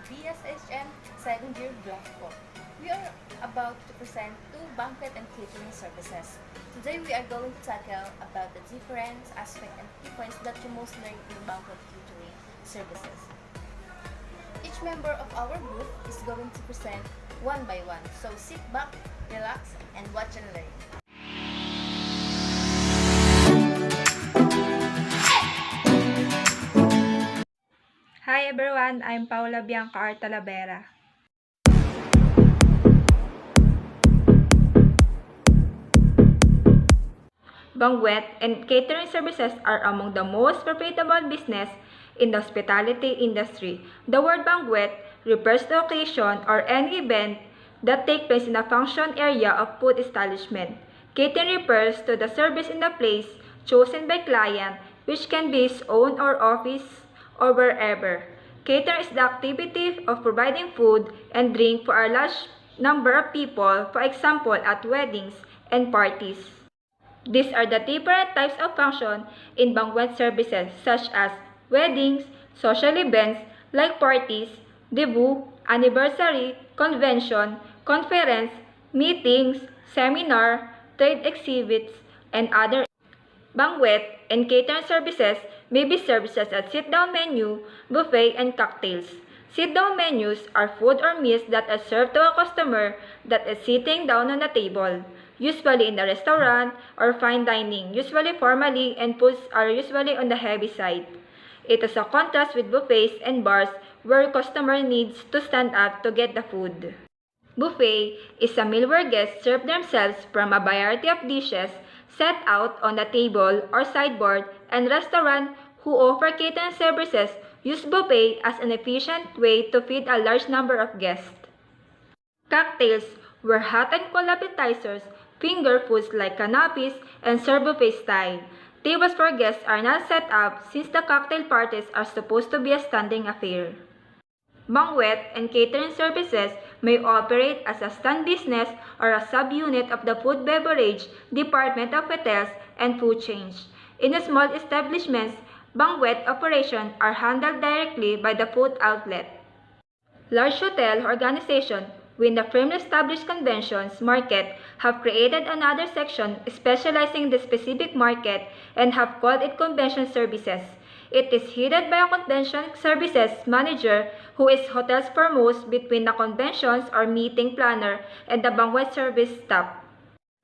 BSHM second year block 4. We are about to present two banquet and catering services. Today we are going to tackle about the different aspects and key points that you most learn in banquet catering services. Each member of our group is going to present one by one. So sit back, relax, and watch and learn. Hi everyone, I'm Paula Bianca R. Talavera. Banquet and catering services are among the most profitable business in the hospitality industry. The word banquet refers to occasion or any event that takes place in a function area of food establishment. Catering refers to the service in the place chosen by client, which can be his own or office or wherever. Catering is the activity of providing food and drink for a large number of people, for example, at weddings and parties. These are the different types of function in banquet services, such as weddings, social events like parties, debut, anniversary, convention, conference, meetings, seminar, trade exhibits, and other. Banquet and catering services may be services at sit-down menu, buffet, and cocktails. Sit-down menus are food or meals that are served to a customer that is sitting down on a table, usually in a restaurant or fine dining, usually formally, and foods are usually on the heavy side. It is a contrast with buffets and bars where customer needs to stand up to get the food. Buffet is a meal where guests serve themselves from a variety of dishes set out on the table or sideboard, and restaurants who offer catering services use buffet as an efficient way to feed a large number of guests. Cocktails were hot and cold appetizers, finger foods like canapes, and serve buffet style. Tables for guests are not set up since the cocktail parties are supposed to be a standing affair. Banquet and catering services may operate as a stand business or a subunit of the food beverage department of hotels and food chains. In small establishments, banquet operations are handled directly by the food outlet. Large hotel organizations within the firmly established conventions market have created another section specializing in the specific market and have called it convention services. It is headed by a convention services manager who is hotels foremost between the conventions or meeting planner and the banquet service staff.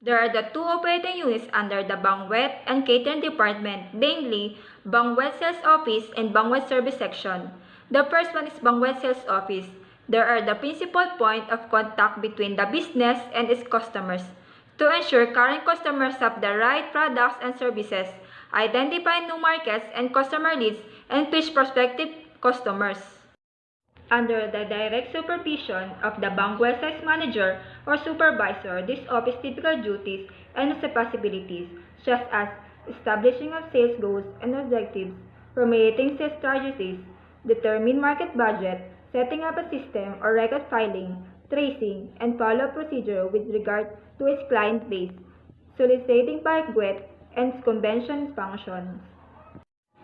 There are the two operating units under the banquet and catering department, namely banquet sales office and banquet service section. The first one is banquet sales office. There are the principal point of contact between the business and its customers to ensure current customers have the right products and services, identify new markets and customer leads, and pitch prospective customers. Under the direct supervision of the banquet sales manager or supervisor, this office typical duties and responsibilities, such as establishing of sales goals and objectives, formulating sales strategies, determine market budget, setting up a system or record filing, tracing, and follow-up procedure with regard to its client base, soliciting banquet and convention functions.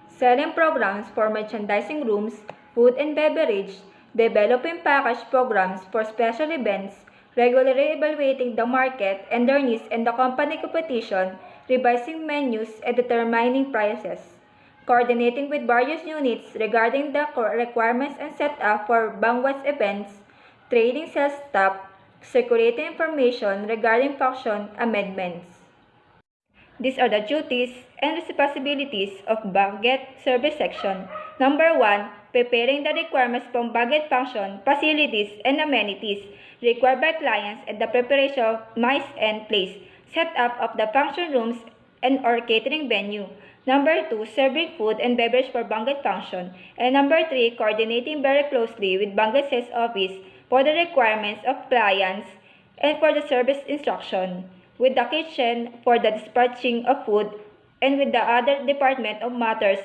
Selling programs for merchandising rooms, food and beverage, developing package programs for special events, regularly evaluating the market and their needs and the company competition, revising menus and determining prices, coordinating with various units regarding the requirements and setup for banquet events, training sales staff, circulating information regarding function amendments. These are the duties and responsibilities of banquet service section. Number 1. Preparing the requirements from banquet function, facilities, and amenities required by clients and the preparation of mice and place, setup of the function rooms and or catering venue. Number 2. Serving food and beverage for banquet function. And number 3. Coordinating very closely with banquet sales office for the requirements of clients and for the service instruction, with the kitchen for the dispatching of food, and with the other department of matters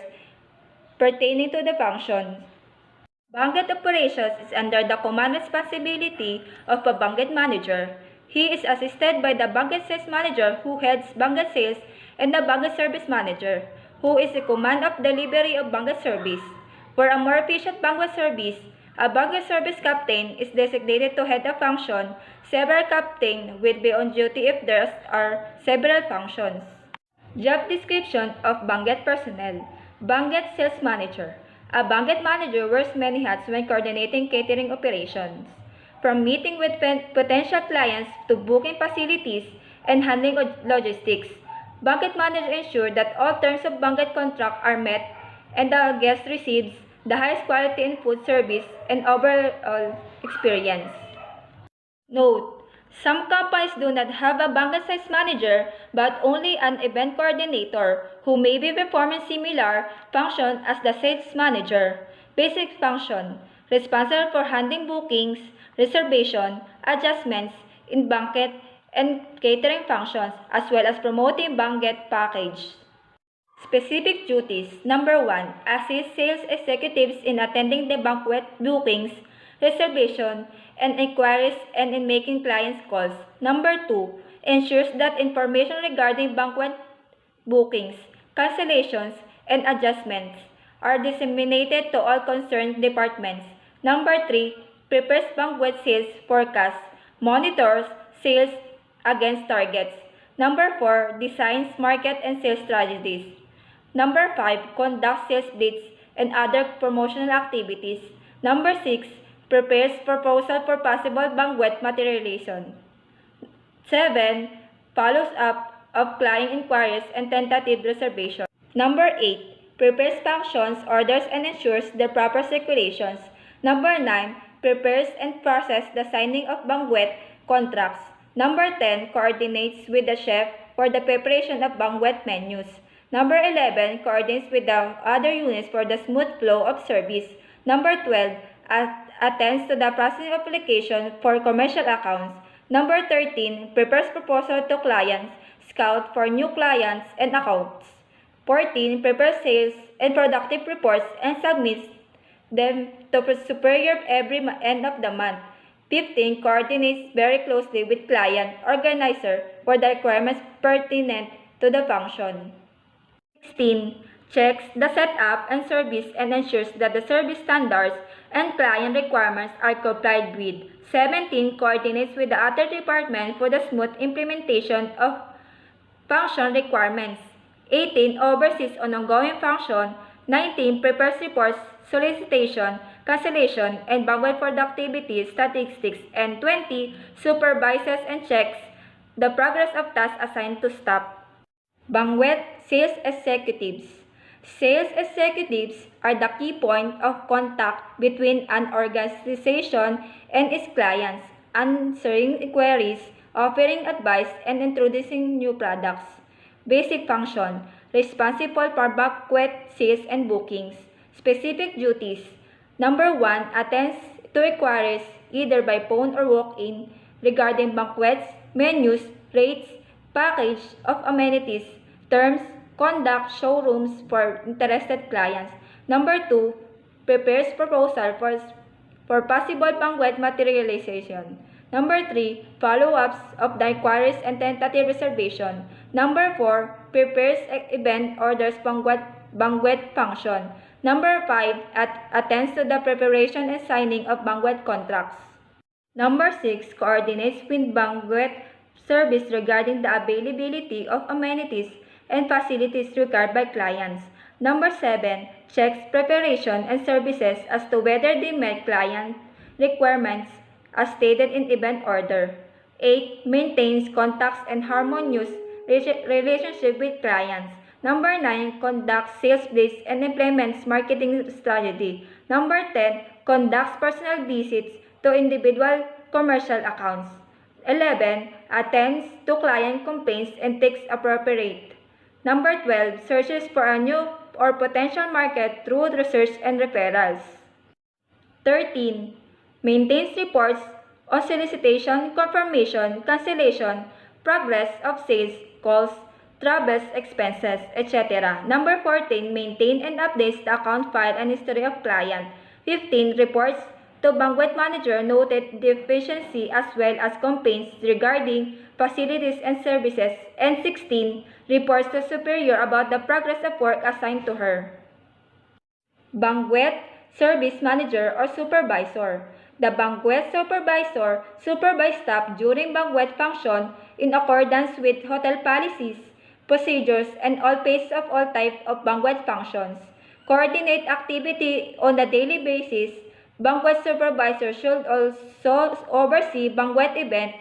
pertaining to the function. Banquet operations is under the command responsibility of a banquet manager. He is assisted by the banquet sales manager who heads banquet sales and the banquet service manager, who is in command of delivery of banquet service. For a more efficient banquet service, A banquet service captain is designated to head a function. Several captains will be on duty if there are several functions. Job description of banquet personnel. Banquet sales manager. A banquet manager wears many hats when coordinating catering operations. From meeting with potential clients to booking facilities and handling logistics, banquet manager ensures that all terms of banquet contract are met and the guest receives the highest quality in food service and overall experience. Note: some companies do not have a banquet sales manager but only an event coordinator who may be performing similar function as the sales manager. Basic function: responsible for handling bookings, reservation, adjustments in banquet and catering functions as well as promoting banquet package. Specific duties. Number 1. Assist sales executives in attending the banquet bookings, reservation, and inquiries and in making clients calls. Number 2. Ensures that information regarding banquet bookings, cancellations, and adjustments are disseminated to all concerned departments. Number 3. Prepares banquet sales forecasts, monitors sales against targets. Number 4. Designs market and sales strategies. Number 5. Conducts sales blitz and other promotional activities. Number 6. Prepares proposal for possible banquet materialization. 7. Follows up of client inquiries and tentative reservations. Number 8. Prepares functions, orders, and ensures the proper circulations. Number 9. Prepares and processes the signing of banquet contracts. Number 10. Coordinates with the chef for the preparation of banquet menus. Number 11. Coordinates with the other units for the smooth flow of service. Number 12. Attends to the processing of application for commercial accounts. Number 13. Prepares proposal to clients, scout for new clients and accounts. 14. Prepares sales and productive reports and submits them to superior every end of the month. 15. Coordinates very closely with client organizer for the requirements pertinent to the function. 16. Checks the setup and service and ensures that the service standards and client requirements are complied with. 17. Coordinates with the other department for the smooth implementation of function requirements. 18. Oversees on ongoing function. 19. Prepares reports, solicitation, cancellation, and banquet productivity statistics. And 20. Supervises and checks the progress of tasks assigned to staff. Banquet sales executives. Sales executives are the key point of contact between an organization and its clients, answering inquiries, offering advice, and introducing new products. Basic function: responsible for banquet sales and bookings. Specific duties: Number 1. Attends to inquiries either by phone or walk-in regarding banquets, menus, rates, package of amenities, terms, conduct showrooms for interested clients. Number 2. Prepares proposal for possible banquet materialization. Number 3. Follow-ups of the inquiries and tentative reservation. Number 4. Prepares event orders banquet function. Number 5. Attends to the preparation and signing of banquet contracts. Number 6. Coordinates with banquet service regarding the availability of amenities and facilities required by clients. Number 7. Checks preparation and services as to whether they met client requirements as stated in event order. 8. Maintains contacts and harmonious relationship with clients. Number 9. Conducts sales blitz and implements marketing strategy. Number 10. Conducts personal visits to individual commercial accounts. 11. Attends to client complaints and takes appropriate. Number 12. Searches for a new or potential market through research and referrals. 13. Maintains reports on solicitation, confirmation, cancellation, progress of sales, calls, travels, expenses, etc. Number 14. Maintain and updates the account file and history of client. 15. Reports to banquet manager noted deficiency as well as complaints regarding facilities and services. And 16. Reports to superior about the progress of work assigned to her. Banquet service manager, or supervisor. The banquet supervisor supervises staff during banquet function in accordance with hotel policies, procedures, and all phases of all types of banquet functions. Coordinate activity on a daily basis. Banquet supervisor should also oversee banquet event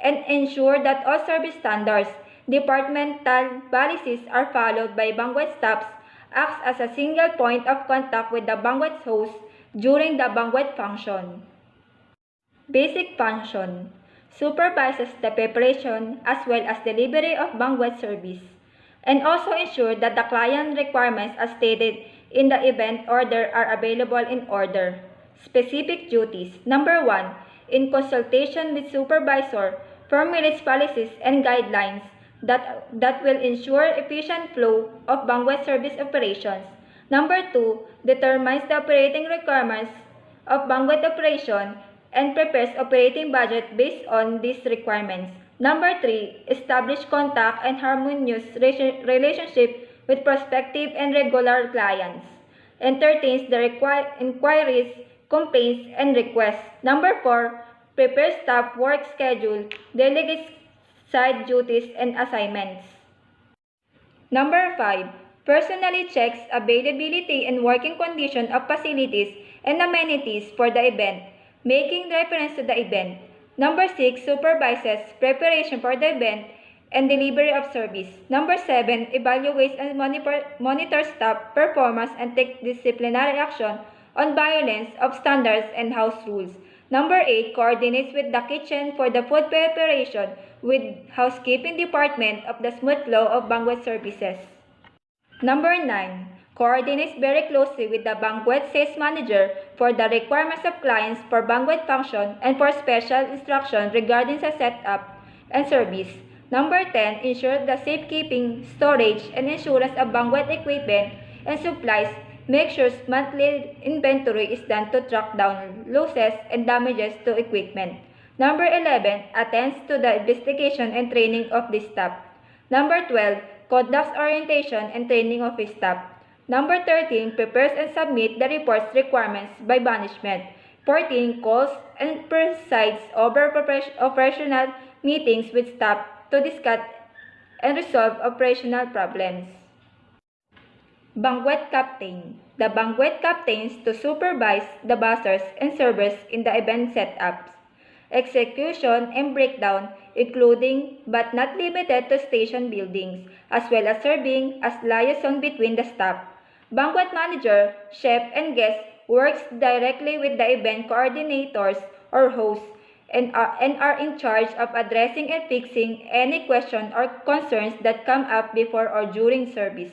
and ensure that all service standards, departmental policies are followed by banquet staffs, acts as a single point of contact with the banquet host during the banquet function. Basic function supervises the preparation as well as delivery of banquet service, and also ensure that the client requirements as stated in the event order are available in order. Specific duties. Number 1. In consultation with supervisor, formulates policies and guidelines that will ensure efficient flow of banquet service operations. Number 2. Determines the operating requirements of banquet operation and prepares operating budget based on these requirements. Number 3. Establish contact and harmonious relationship with prospective and regular clients. Entertains the inquiries, complaints, and requests. Number 4. Prepare staff work schedule, delegates side duties and assignments. Number 5. Personally checks availability and working condition of facilities and amenities for the event, making reference to the event. Number 6. Supervises preparation for the event and delivery of service. Number 7. Evaluates and monitors staff performance and takes disciplinary action on violence of standards and house rules. Number 8. Coordinates with the kitchen for the food preparation with housekeeping department of the smooth flow of banquet services. Number 9. Coordinates very closely with the banquet sales manager for the requirements of clients for banquet function and for special instruction regarding the setup and service. Number 10. Ensures the safekeeping, storage, and insurance of banquet equipment and supplies. Make sure monthly inventory is done to track down losses and damages to equipment. Number 11. Attends to the investigation and training of the staff. Number 12. Conducts orientation and training of his staff. Number 13. Prepares and submits the reports requirements by management. 14. Calls and presides over operational meetings with staff to discuss and resolve operational problems. Banquet captain. The banquet captains to supervise the bussers and servers in the event setups, execution, and breakdown, including but not limited to station buildings, as well as serving as liaison between the staff. Banquet manager, chef, and guest works directly with the event coordinators or hosts and are in charge of addressing and fixing any question or concerns that come up before or during service.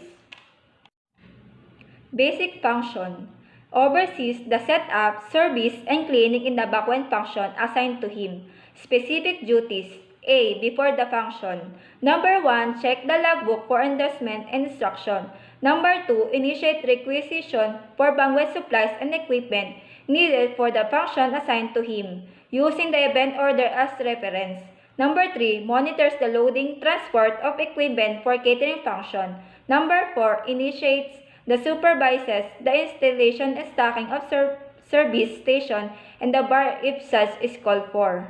Basic function. Oversees the setup, service, and cleaning in the banquet function assigned to him. Specific duties. A. Before the function. Number 1. Check the logbook for endorsement and instruction. Number 2. Initiate requisition for banquet supplies and equipment needed for the function assigned to him, using the event order as reference. Number 3. Monitors the loading, transport of equipment for catering function. Number 4. Initiates the supervises the installation and stocking of service station and the bar if such is called for.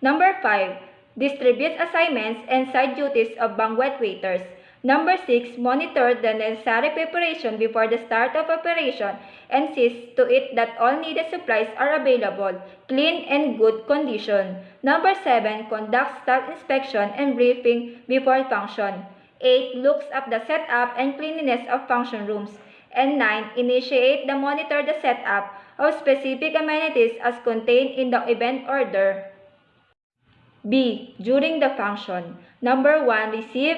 Number 5. Distributes assignments and side duties of banquet waiters. Number 6. Monitor the necessary preparation before the start of operation and sees to it that all needed supplies are available, clean, and good condition. Number 7. Conducts staff inspection and briefing before function. 8. Looks up the setup and cleanliness of function rooms. And 9. Initiate the monitor the setup of specific amenities as contained in the event order. B. During the function. Number 1. Receive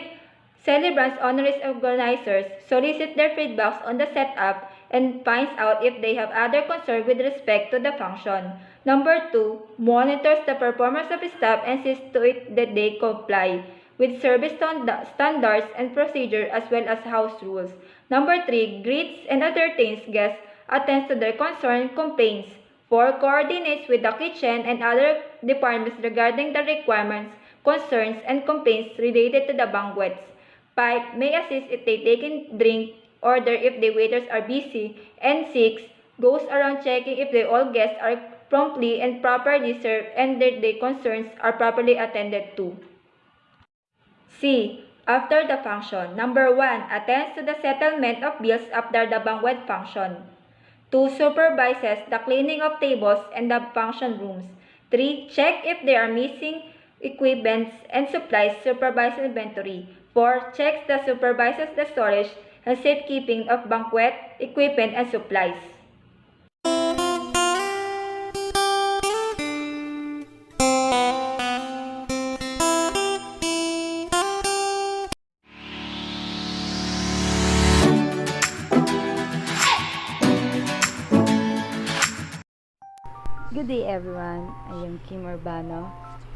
celebrants' honoris organizers, solicit their feedbacks on the setup, and finds out if they have other concerns with respect to the function. Number 2. Monitors the performance of staff and sees to it that they comply with service standards and procedures as well as house rules. Number 3. Greets and entertains guests, attends to their concerns, complaints. 4. Coordinates with the kitchen and other departments regarding the requirements, concerns, and complaints related to the banquets. 5. May assist if they take in drink order if the waiters are busy, and 6. Goes around checking if the all guests are promptly and properly served and that their concerns are properly attended to. C. After the function. Number 1. Attends to the settlement of bills after the banquet function. 2. Supervises the cleaning of tables and the function rooms. 3. Check if there are missing equipments and supplies. Supervises inventory. 4. Checks the supervises the storage and safekeeping of banquet equipment and supplies. Good day everyone, I am Kim Urbano.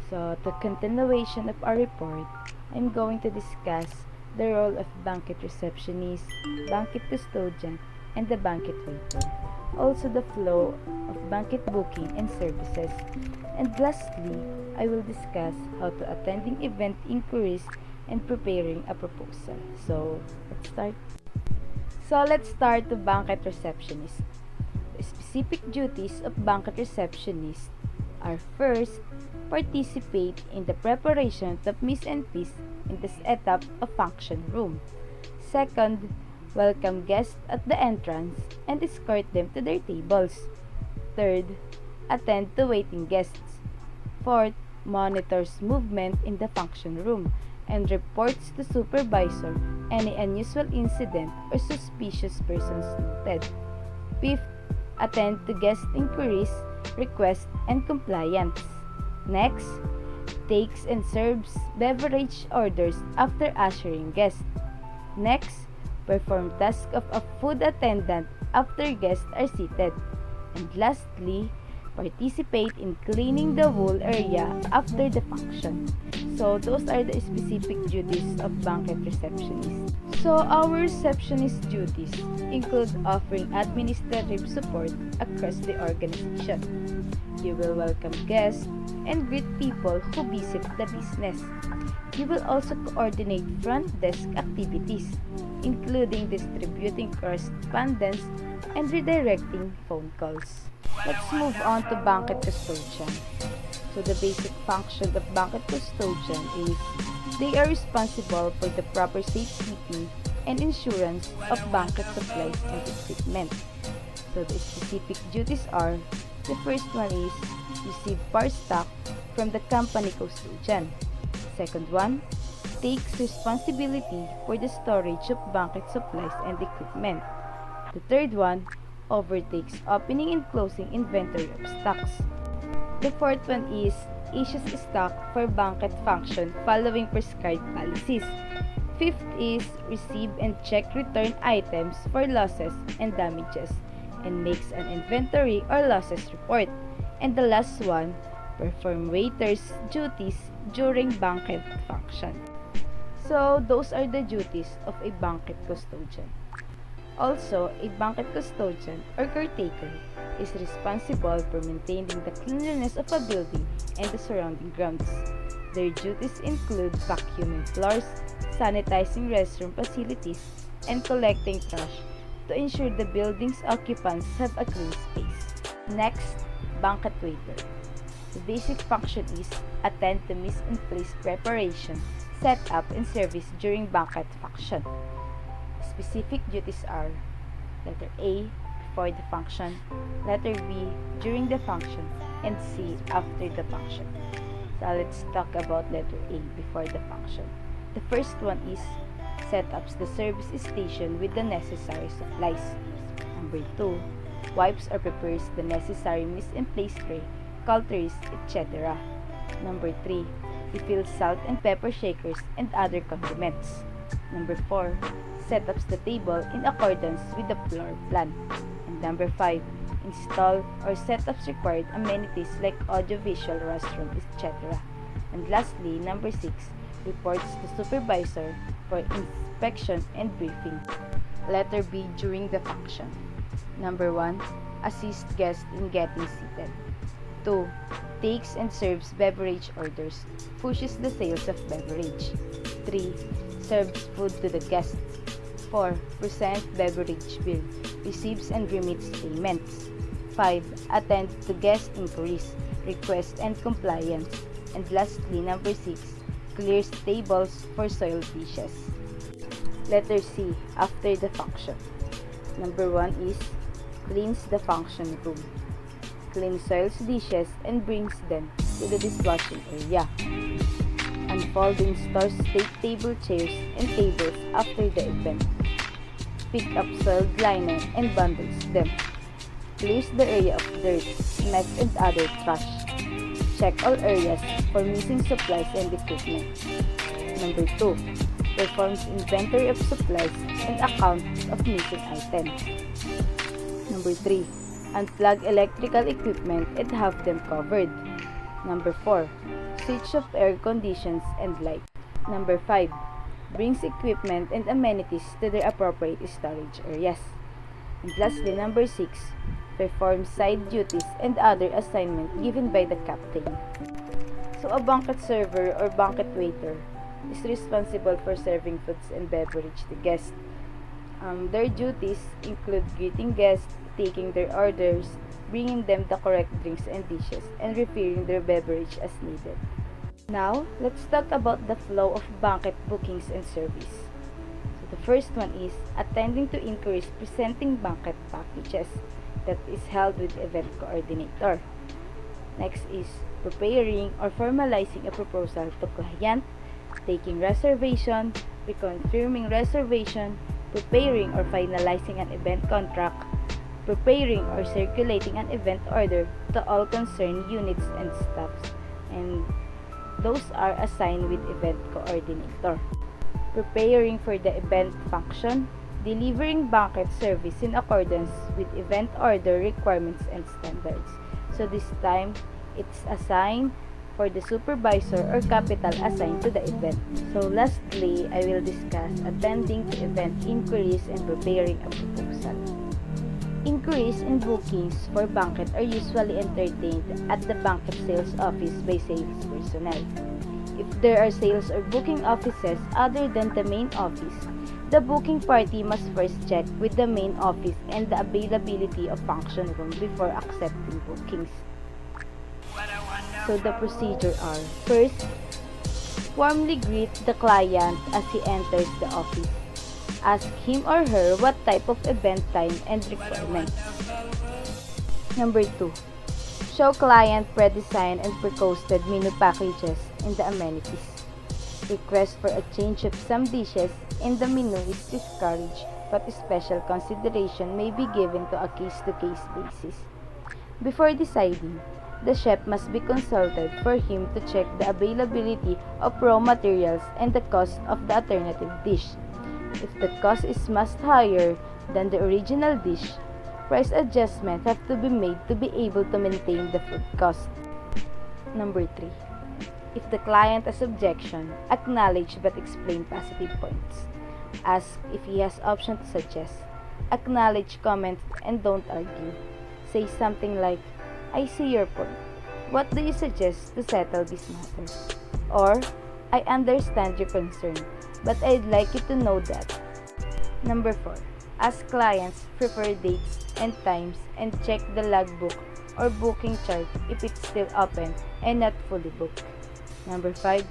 So, to continuation of our report, I'm going to discuss the role of banquet receptionist, banquet custodian, and the banquet waiter. Also the flow of banquet booking and services. And lastly, I will discuss how to attending event inquiries and preparing a proposal. So, let's start the banquet receptionist. The specific duties of banquet receptionist are: first, participate in the preparation of mise en place in the setup of function room. Second, welcome guests at the entrance and escort them to their tables. Third, attend to waiting guests. Fourth, monitors movement in the function room and reports to supervisor any unusual incident or suspicious persons noted. Fifth, attend to guest inquiries, requests, and compliance. Next, takes and serves beverage orders after ushering guests. Next, perform tasks of a food attendant after guests are seated. And lastly, participate in cleaning the whole area after the function. So, those are the specific duties of banquet receptionist. So, our receptionist duties include offering administrative support across the organization. You will welcome guests and greet people who visit the business. You will also coordinate front desk activities, including distributing correspondence and redirecting phone calls. Let's move on to banquet custodian. So the basic function of banquet custodian is they are responsible for the proper safekeeping and insurance of banquet supplies and equipment. So the specific duties are: the first one is receive bar stock from the company custodian. Second one, takes responsibility for the storage of banquet supplies and equipment. The third one, overtakes opening and closing inventory of stocks. The fourth one is issues stock for banquet function following prescribed policies. Fifth is receive and check return items for losses and damages and makes an inventory or losses report. And the last one, perform waiters' duties during banquet function. So, those are the duties of a banquet custodian. Also, a banquet custodian or caretaker is responsible for maintaining the cleanliness of a building and the surrounding grounds. Their duties include vacuuming floors, sanitizing restroom facilities, and collecting trash to ensure the building's occupants have a clean space. Next, banquet waiter. The basic function is attend to mise en place preparation, setup, and service during banquet function. Specific duties are: letter A, before the function, letter B, during the function, and C, after the function. So let's talk about letter A, before the function. The first one is setups the service station with the necessary supplies. Number 2, wipes or prepares the necessary mise en place tray, cutleries, etc. Number 3, refills salt and pepper shakers and other condiments. Number 4, setups the table in accordance with the floor plan. And number 5, install or setups required amenities like audiovisual restroom, etc. And lastly, number 6, reports to supervisor for inspection and briefing. Letter B, during the function. Number 1, assist guests in getting seated. 2, takes and serves beverage orders, pushes the sales of beverage. 3, serves food to the guests. 4. Present beverage bill, receives and remits payments. 5. Attend to guest inquiries, requests and compliance. And lastly, number 6. Clears tables for soiled dishes. Letter C. After the function. Number 1 is cleans the function room. Cleans soiled dishes and brings them to the dishwashing area. Unfolding stores take table chairs and tables after the event. Pick up soiled linen and bundles them. Clears the area of dirt, mess and other trash. Check all areas for missing supplies and equipment. Number 2. Performs inventory of supplies and account of missing items. Number 3. Unplug electrical equipment and have them covered. Number 4. Switch off air conditions and light. Number 5. Brings equipment and amenities to their appropriate storage areas. And lastly, number 6. Performs side duties and other assignments given by the captain. So a banquet server or banquet waiter is responsible for serving foods and beverage to guests. Their duties include greeting guests, taking their orders, bringing them the correct drinks and dishes, and refilling their beverage as needed. Now, let's talk about the flow of banquet bookings and service. So the first one is attending to inquiries presenting banquet packages that is held with event coordinator. Next is preparing or formalizing a proposal to client, taking reservation, reconfirming reservation, preparing or finalizing an event contract, preparing or circulating an event order to all concerned units and staffs, and those are assigned with event coordinator. Preparing for the event function, delivering banquet service in accordance with event order requirements and standards. So this time, it's assigned for the supervisor or capital assigned to the event. So lastly, I will discuss attending to event inquiries and preparing a proposal. Inquiries and bookings for banquet are usually entertained at the banquet sales office by sales personnel. If there are sales or booking offices other than the main office, the booking party must first check with the main office and the availability of function room before accepting bookings. So the procedure are: first, warmly greet the client as he enters the office. Ask him or her what type of event time and requirements. Number 2. Show client pre-designed and pre-costed menu packages and the amenities. Request for a change of some dishes in the menu is discouraged, but special consideration may be given to a case-to-case basis. Before deciding, the chef must be consulted for him to check the availability of raw materials and the cost of the alternative dish. If the cost is much higher than the original dish, price adjustments have to be made to be able to maintain the food cost. Number 3. If the client has objection, acknowledge but explain positive points. Ask if he has option to suggest. Acknowledge comments and don't argue. Say something like, "I see your point. What do you suggest to settle this matter?" Or, "I understand your concern, but I'd like you to know that." Number 4. Ask clients preferred dates and times and check the logbook or booking chart if it's still open and not fully booked. Number 5.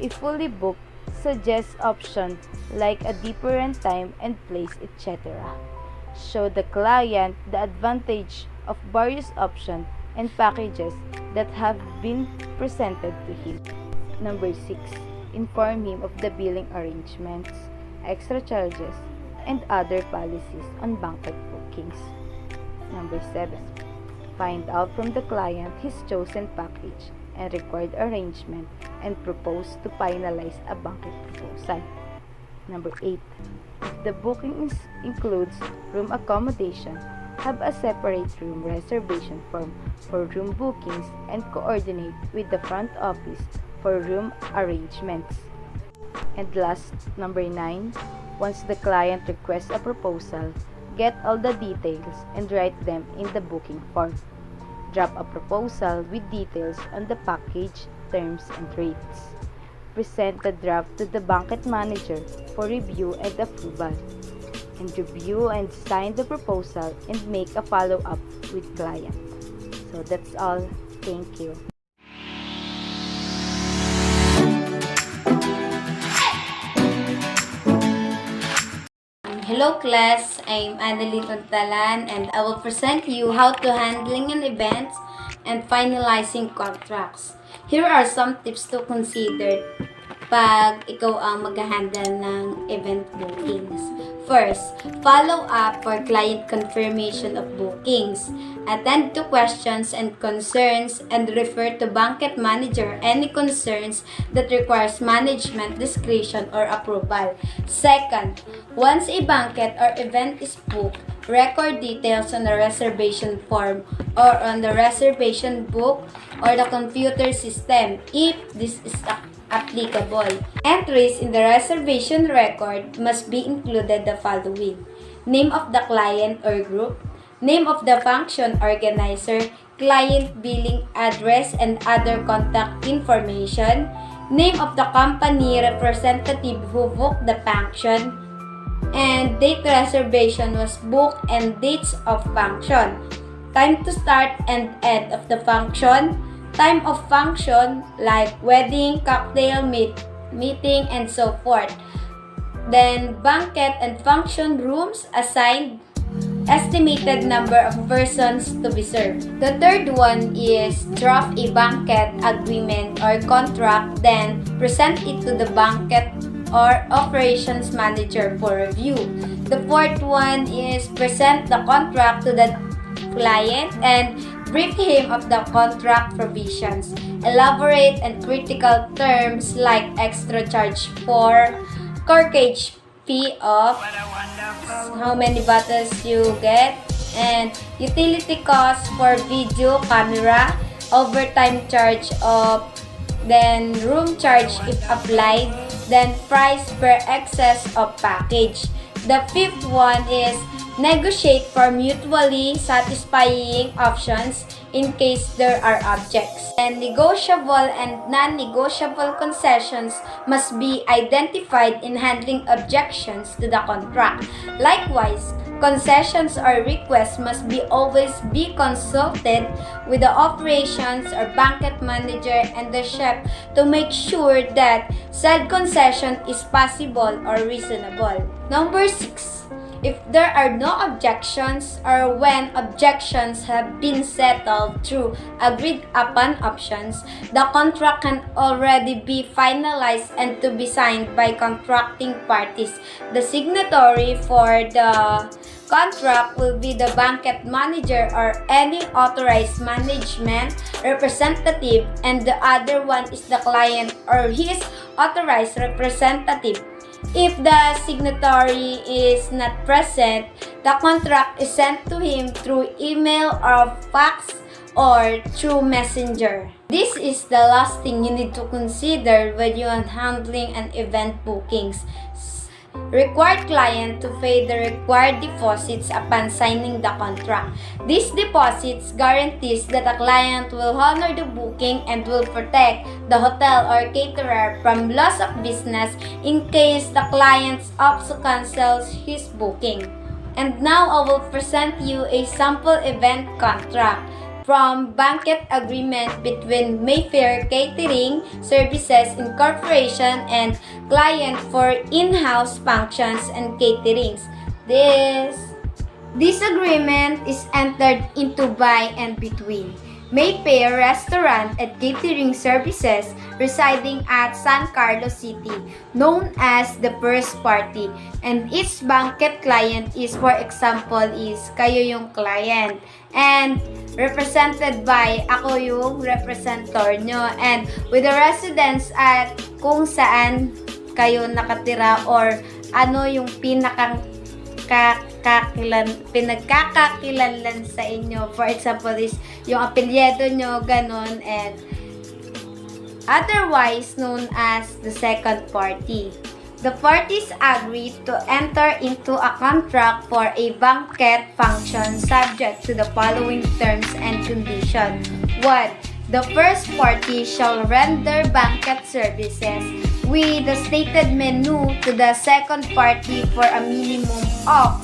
If fully booked, suggest option like a different time and place, etc. Show the client the advantage of various options and packages that have been presented to him. Number 6. Inform him of the billing arrangements, extra charges, and other policies on banquet bookings. Number 7. Find out from the client his chosen package and required arrangement and propose to finalize a banquet proposal. Number 8. If the booking includes room accommodation, have a separate room reservation form for room bookings and coordinate with the front office for room arrangements. And last, number 9, once the client requests a proposal, get all the details and write them in the booking form. Drop a proposal with details on the package, terms, and rates. Present the draft to the banquet manager for review and approval. and review and sign the proposal and make a follow-up with client. So that's all. Thank you. Hello class, I'm Annalyn Tuntalan and I will present you how to handling an event and finalizing contracts. Here are some tips to consider pag ikaw ang mag-handle ng event bookings. First, follow up for client confirmation of bookings. Attend to questions and concerns and refer to banquet manager any concerns that requires management discretion or approval. Second, once a banquet or event is booked, record details on the reservation form or on the reservation book or the computer system if this is applicable. Entries in the reservation record must be included the following: name of the client or group, name of the function organizer, client billing address and other contact information, name of the company representative who booked the function, and date reservation was booked and dates of function, time to start and end of the function, time of function like wedding, cocktail, meeting, and so forth. Then banquet and function rooms assigned, estimated number of persons to be served. The third one is draft a banquet agreement or contract, then present it to the banquet or operations manager for review. The fourth one is present the contract to the client and brief him of the contract provisions. Elaborate and critical terms like extra charge for corkage fee of how many bottles you get, and utility costs for video camera, overtime charge of, then room charge if applied, then price per excess of package. The fifth one is negotiate for mutually satisfying options in case there are objects. And negotiable and non-negotiable concessions must be identified in handling objections to the contract. Likewise, concessions or requests must always be consulted with the operations or banquet manager and the chef to make sure that said concession is possible or reasonable. Number 6. If there are no objections or when objections have been settled through agreed upon options, the contract can already be finalized and to be signed by contracting parties. The signatory for the contract will be the banquet manager or any authorized management representative, and the other one is the client or his authorized representative. If the signatory is not present, the contract is sent to him through email or fax or through messenger. This is the last thing you need to consider when you are handling an event bookings. Required client to pay the required deposits upon signing the contract. These deposits guarantees that the client will honor the booking and will protect the hotel or caterer from loss of business in case the client also cancels his booking. And now I will present you a sample event contract from banquet agreement between Mayfair Catering Services Incorporation and client for in-house functions and caterings. This agreement is entered into by and between Mayfair Restaurant and Catering Services residing at San Carlos City, known as the first party, and each banquet client is, for example, is kayo yung client, and represented by ako yung representor nyo, and with the residence at kung saan kayo nakatira or ano yung pinagkakakilanlan sa inyo. For example is yung apelyido nyo, ganon, and otherwise known as the second party. The parties agree to enter into a contract for a banquet function subject to the following terms and conditions. 1. The first party shall render banquet services with the stated menu to the second party for a minimum of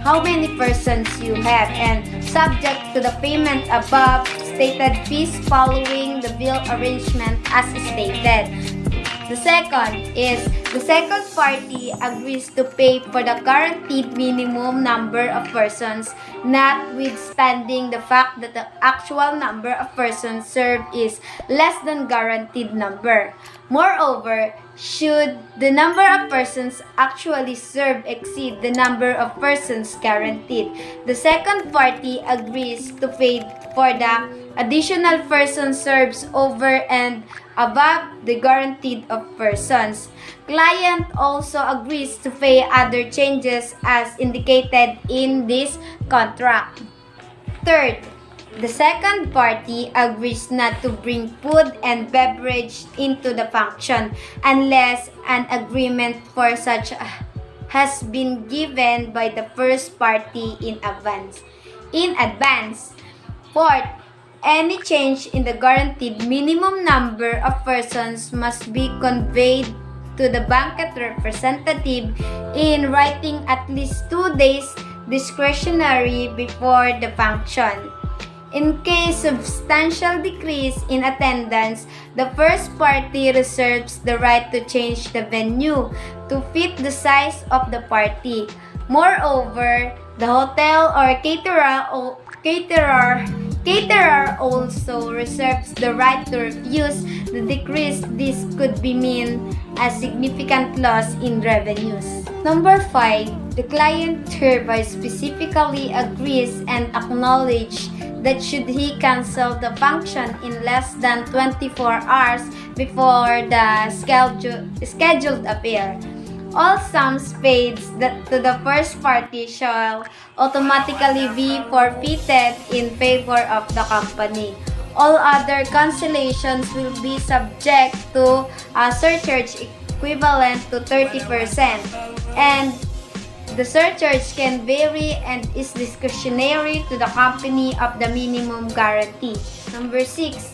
how many persons you have and subject to the payment above stated fees following the bill arrangement as stated. The second is the second party agrees to pay for the guaranteed minimum number of persons, notwithstanding the fact that the actual number of persons served is less than guaranteed number. Moreover, should the number of persons actually served exceed the number of persons guaranteed, the second party agrees to pay for the additional person serves over and above the guaranteed of persons. Client also agrees to pay other changes as indicated in this contract. Third, the second party agrees not to bring food and beverage into the function unless an agreement for such has been given by the first party in advance. Fourth, any change in the guaranteed minimum number of persons must be conveyed to the banquet representative in writing at least 2 days discretionary before the function. In case of substantial decrease in attendance, the first party reserves the right to change the venue to fit the size of the party. Moreover, the hotel or caterer also reserves the right to refuse the decrease. This could be mean a significant loss in revenues. Number 5, the client hereby specifically agrees and acknowledges that should he cancel the function in less than 24 hours before the scheduled affair, all sums paid to the first party shall automatically be forfeited in favor of the company. All other cancellations will be subject to a surcharge equivalent to 30%, and the surcharge can vary and is discretionary to the company of the minimum guarantee. Number 6.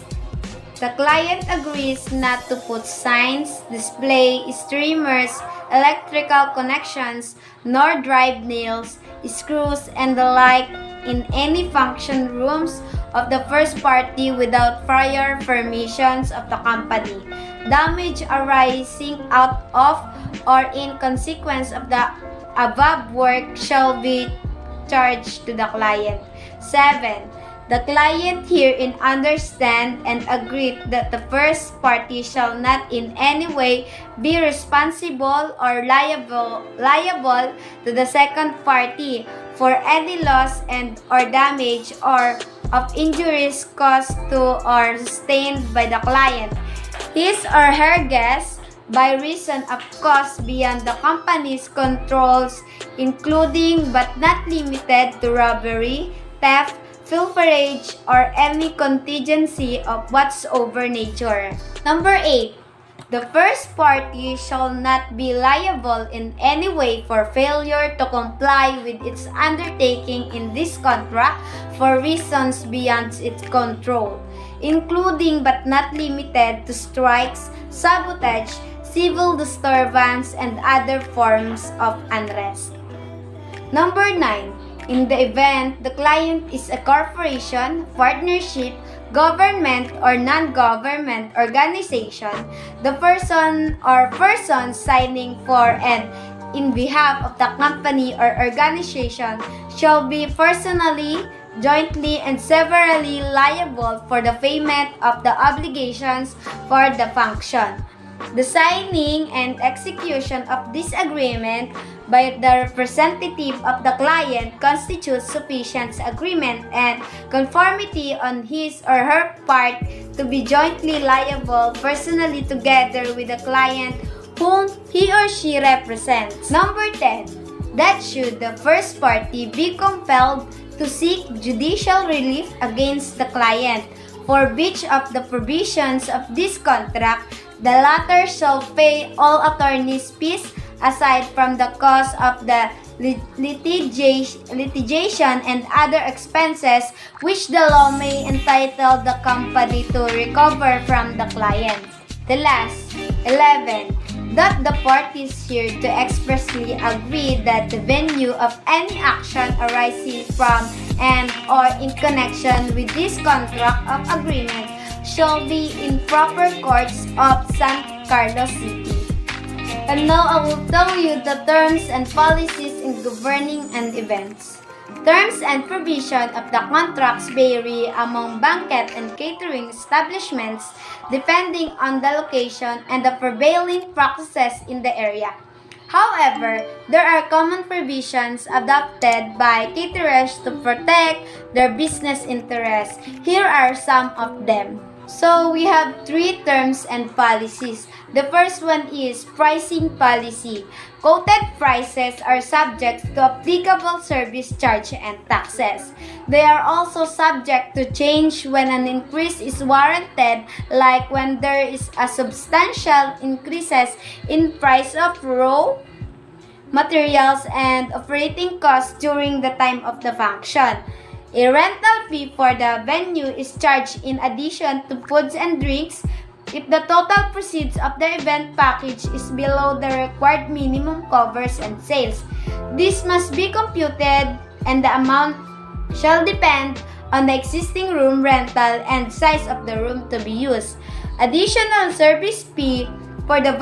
The client agrees not to put signs, display, streamers, electrical connections, nor drive nails, screws, and the like in any function rooms of the first party without prior permissions of the company. Damage arising out of or in consequence of the above work shall be charged to the client. 7. The client herein understand and agree that the first party shall not in any way be responsible or liable to the second party for any loss and or damage or of injuries caused to or sustained by the client, his or her guests, by reason of costs beyond the company's controls, including but not limited to robbery, theft, pilferage, or any contingency of whatsoever nature. Number 8. The first party shall not be liable in any way for failure to comply with its undertaking in this contract for reasons beyond its control, including but not limited to strikes, sabotage, civil disturbance, and other forms of unrest. Number 9. In the event the client is a corporation, partnership, government, or non-government organization, the person or persons signing for and in behalf of the company or organization shall be personally, jointly, and severally liable for the payment of the obligations for the function. The signing and execution of this agreement by the representative of the client constitutes sufficient agreement and conformity on his or her part to be jointly liable personally together with the client whom he or she represents. Number 10. That should the first party be compelled to seek judicial relief against the client for breach of the provisions of this contract, the latter shall pay all attorney's fees aside from the cost of the litigation, and other expenses which the law may entitle the company to recover from the client. The last, 11, that the parties here to expressly agree that the venue of any action arising from and or in connection with this contract of agreement shall be in proper courts of San Carlos City. And now I will tell you the terms and policies in governing and events. Terms and provision of the contracts vary among banquet and catering establishments depending on the location and the prevailing practices in the area. However, there are common provisions adopted by caterers to protect their business interests. Here are some of them. So we have 3 terms and policies. The first one is pricing policy. Quoted prices are subject to applicable service charge and taxes. They are also subject to change when an increase is warranted, like when there is a substantial increases in price of raw materials and operating costs during the time of the function. A rental fee for the venue is charged in addition to foods and drinks if the total proceeds of the event package is below the required minimum covers and sales. This must be computed and the amount shall depend on the existing room rental and size of the room to be used. Additional service fee for the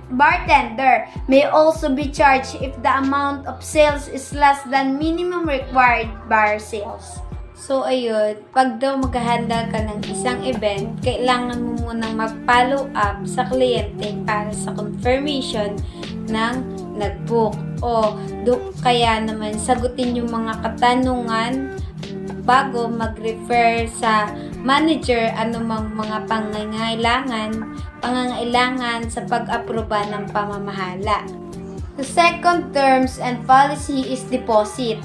bartender may also be charged if the amount of sales is less than minimum required bar sales. So ayun, pag daw maghahanda ka ng isang event, kailangan mo munang mag-follow up sa kliyente para sa confirmation ng nag-book. O kaya naman sagutin yung mga katanungan bago mag-refer sa manager anumang mga pangangailangan sa pag-aproba ng pamamahala. The second terms and policy is deposit.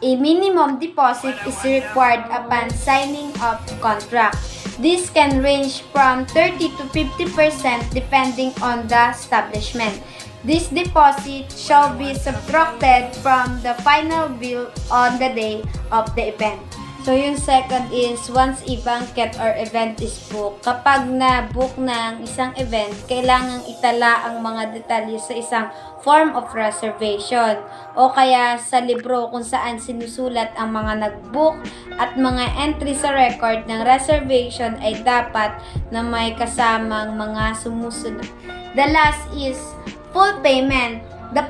A minimum deposit is required upon signing of contract. This can range from 30 to 50% depending on the establishment. This deposit shall be subtracted from the final bill on the day of the event. So, yung second is, once a banquet or event is booked, kapag na-book na ang isang event, kailangang itala ang mga detalye sa isang form of reservation o kaya sa libro kung saan sinusulat ang mga nag-book at mga entry sa record ng reservation ay dapat na may kasamang mga sumusunod. The last is full payment. The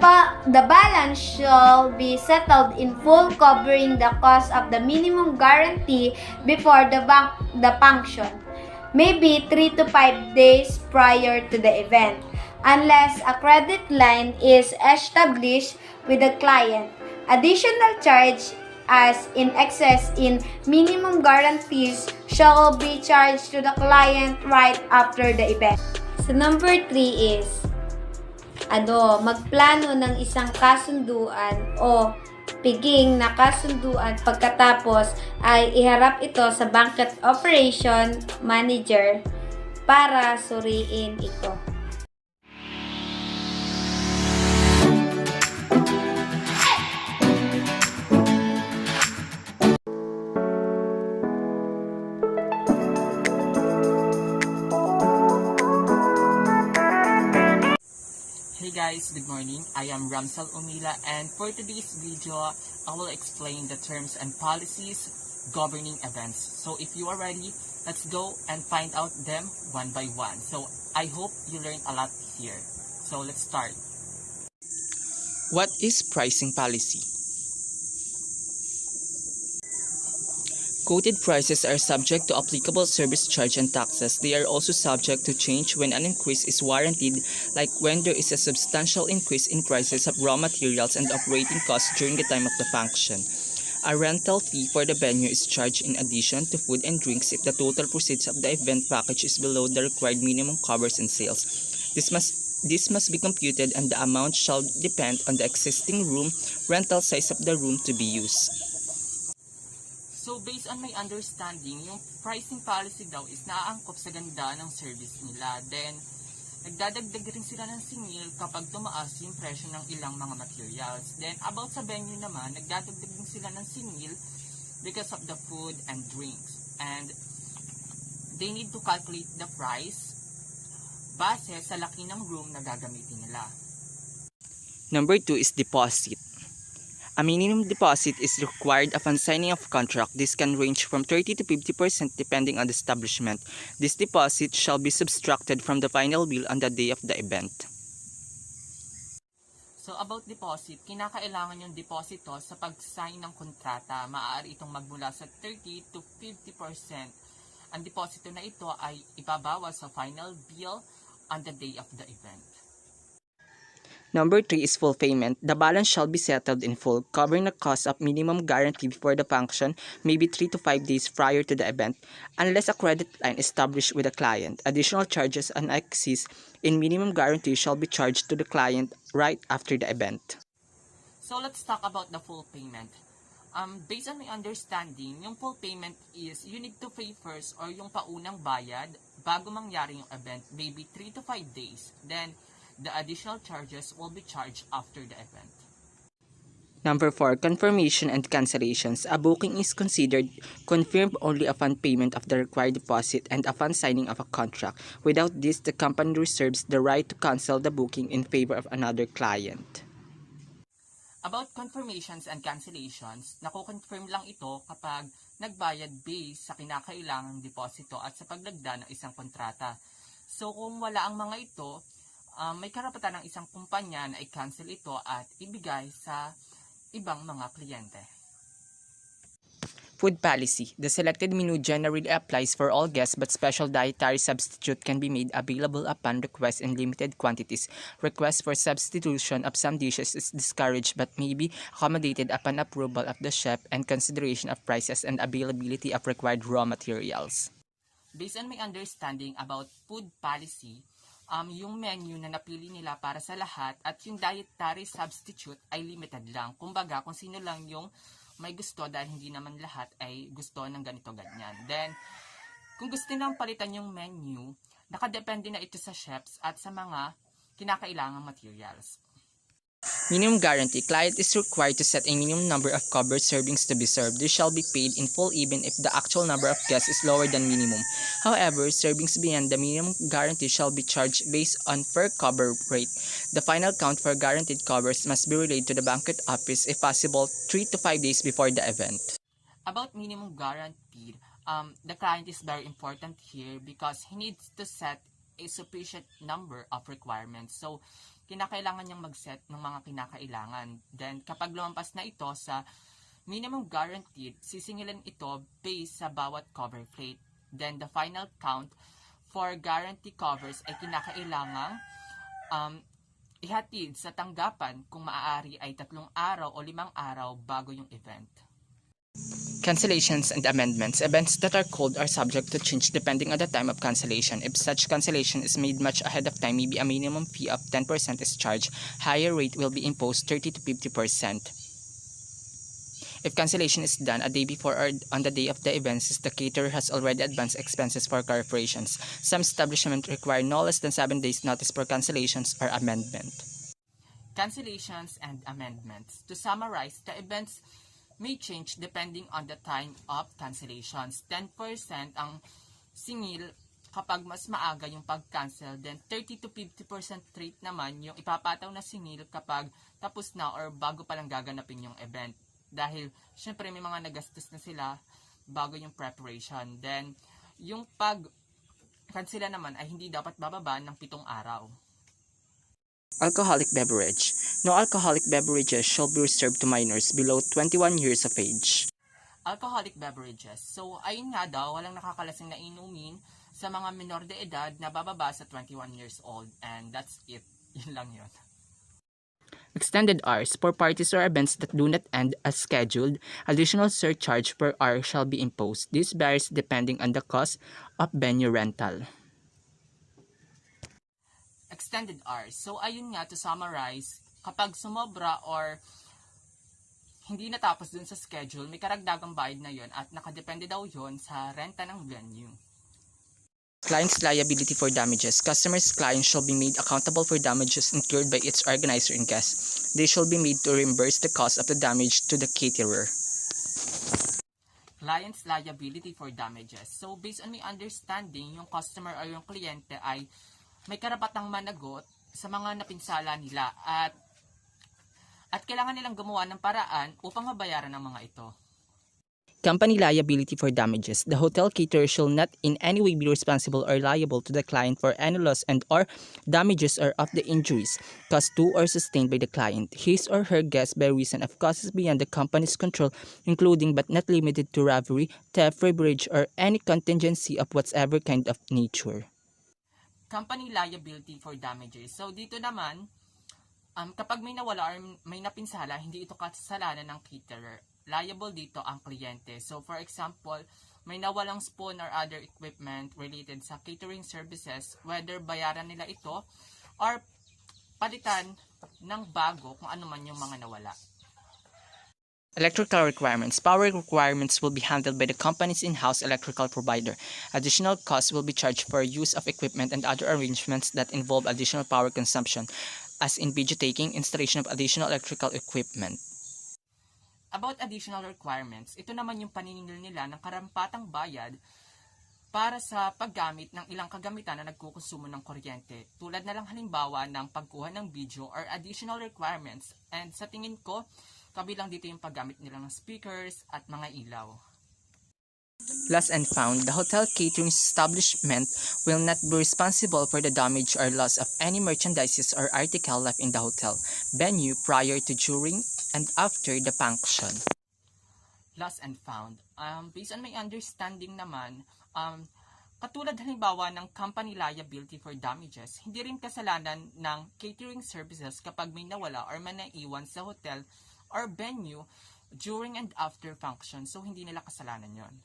balance shall be settled in full, covering the cost of the minimum guarantee before the function, maybe 3 to 5 days prior to the event, unless a credit line is established with the client. Additional charge as in excess in minimum guarantees shall be charged to the client right after the event. So number 3 is magplano ng isang kasunduan o piging na kasunduan, pagkatapos ay iharap ito sa banquet operation manager para suriin ito. Hey guys, good morning. I am Ramsal Umila, and for today's video, I will explain the terms and policies governing events. So if you are ready, let's go and find out them one by one. So I hope you learned a lot here. So let's start. What is pricing policy? Quoted prices are subject to applicable service charge and taxes. They are also subject to change when an increase is warranted, like when there is a substantial increase in prices of raw materials and operating costs during the time of the function. A rental fee for the venue is charged in addition to food and drinks if the total proceeds of the event package is below the required minimum covers and sales. This must be computed, and the amount shall depend on the existing room rental size of the room to be used. So, based on my understanding, yung pricing policy daw is naaangkop sa ganda ng service nila. Then, nagdadagdag rin sila ng singil kapag tumaas yung presyo ng ilang mga materials. Then, about sa venue naman, nagdadagdag din sila ng singil because of the food and drinks. And they need to calculate the price base sa laki ng room na gagamitin nila. Number 2 is deposit. A minimum deposit is required upon signing of contract. This can range from 30 to 50% depending on the establishment. This deposit shall be subtracted from the final bill on the day of the event. So about deposit, kinakailangan yung deposito sa pag-sign ng kontrata. Maaari itong magmula sa 30 to 50%. Ang deposito na ito ay ibabawas sa final bill on the day of the event. Number 3 is full payment. The balance shall be settled in full, covering the cost of minimum guarantee before the function, maybe 3 to 5 days prior to the event, unless a credit line established with the client. Additional charges and excess in minimum guarantee shall be charged to the client right after the event. So let's talk about the full payment. Based on my understanding, yung full payment is you need to pay first or yung paunang bayad bago mangyari yung event, maybe 3 to 5 days. Then, the additional charges will be charged after the event. Number 4, confirmation and cancellations. A booking is considered confirmed only upon payment of the required deposit and upon signing of a contract. Without this, the company reserves the right to cancel the booking in favor of another client. About confirmations and cancellations, nako-confirm lang ito kapag nagbayad base sa kinakailangang deposito at sa paglagda ng isang kontrata. So kung wala ang mga ito, may karapatan ng isang kumpanya na i-cancel ito at ibigay sa ibang mga kliyente. Food policy. The selected menu generally applies for all guests, but special dietary substitute can be made available upon request in limited quantities. Request for substitution of some dishes is discouraged but may be accommodated upon approval of the chef and consideration of prices and availability of required raw materials. Based on my understanding about food policy, yung menu na napili nila para sa lahat at yung dietary substitute ay limited lang. Kumbaga, kung sino lang yung may gusto dahil hindi naman lahat ay gusto ng ganito-ganyan. Then, kung gusto nilang palitan yung menu, nakadepende na ito sa chefs at sa mga kinakailangang materials. Minimum guarantee. Client is required to set a minimum number of covered servings to be served. This shall be paid in full even if the actual number of guests is lower than minimum. However, servings beyond the minimum guarantee shall be charged based on per cover rate. The final count for guaranteed covers must be relayed to the banquet office if possible 3 to 5 days before the event. About minimum guaranteed, the client is very important here because he needs to set a sufficient number of requirements. So, kinakailangan niyang mag-set ng mga kinakailangan. Then, kapag lumampas na ito sa minimum guaranteed, sisingilin ito based sa bawat cover plate. Then, the final count for guarantee covers ay kinakailangang ihatid sa tanggapan kung maaari ay 3 araw o 5 araw bago yung event. Cancellations and amendments. Events that are called are subject to change depending on the time of cancellation. If such cancellation is made much ahead of time, maybe a minimum fee of 10% is charged. Higher rate will be imposed 30 to 50%. If cancellation is done a day before or on the day of the event, since the caterer has already advanced expenses for preparations, some establishments require no less than 7 days notice for cancellations or amendment. Cancellations and amendments. To summarize, the events may change depending on the time of cancellations. 10% ang singil kapag mas maaga yung pag-cancel, then 30 to 50% rate naman yung ipapataw na singil kapag tapos na or bago pa lang gaganapin yung event. Dahil syempre may mga nagastos na sila bago yung preparation. Then yung pag-cancela naman ay hindi dapat bababa ng 7 araw. Alcoholic beverage. No alcoholic beverages shall be reserved to minors below 21 years of age. Alcoholic beverages. So, ayun nga daw, walang nakakalasing na inumin sa mga minor de edad na bababa sa 21 years old. And that's it. Yun lang yun. Extended hours. For parties or events that do not end as scheduled, additional surcharge per hour shall be imposed. This varies depending on the cost of venue rental. Extended hours. So, ayun nga, to summarize, kapag sumobra or hindi natapos dun sa schedule, may karagdagang bayad na yon at nakadepende daw yon sa renta ng venue. Client's liability for damages. Customer's client shall be made accountable for damages incurred by its organizer and guests. They shall be made to reimburse the cost of the damage to the caterer. Client's liability for damages. So, based on my understanding, yung customer or yung kliyente ay may karapatang managot sa mga napinsala nila at kailangan nilang gumawa ng paraan upang mabayaran ang mga ito. Company liability for damages. The hotel caterer shall not in any way be responsible or liable to the client for any loss and or damages or of the injuries caused to or sustained by the client, his or her guest by reason of causes beyond the company's control, including but not limited to robbery, theft, robbery, or any contingency of whatever kind of nature. Company liability for damages. So dito naman, kapag may nawala or may napinsala, hindi ito kasalanan ng caterer. Liable dito ang kliyente. So for example, may nawalang spoon or other equipment related sa catering services, whether bayaran nila ito or palitan ng bago kung ano man yung mga nawala. Electrical requirements. Power requirements will be handled by the company's in-house electrical provider. Additional costs will be charged for use of equipment and other arrangements that involve additional power consumption, as in video taking, installation of additional electrical equipment. About additional requirements, ito naman yung paniningil nila ng karampatang bayad para sa paggamit ng ilang kagamitan na nagkukonsumo ng kuryente, tulad na lang halimbawa ng pagkuha ng video or additional requirements, and sa tingin ko, kabilang dito yung paggamit nila ng speakers at mga ilaw. Lost and found. The hotel catering establishment will not be responsible for the damage or loss of any merchandises or article left in the hotel venue prior to, during, and after the function. Lost and found. Based on my understanding naman, katulad halimbawa ng company liability for damages, hindi rin kasalanan ng catering services kapag may nawala or manaiwan sa hotel or venue during and after function. So, hindi nila kasalanan yon.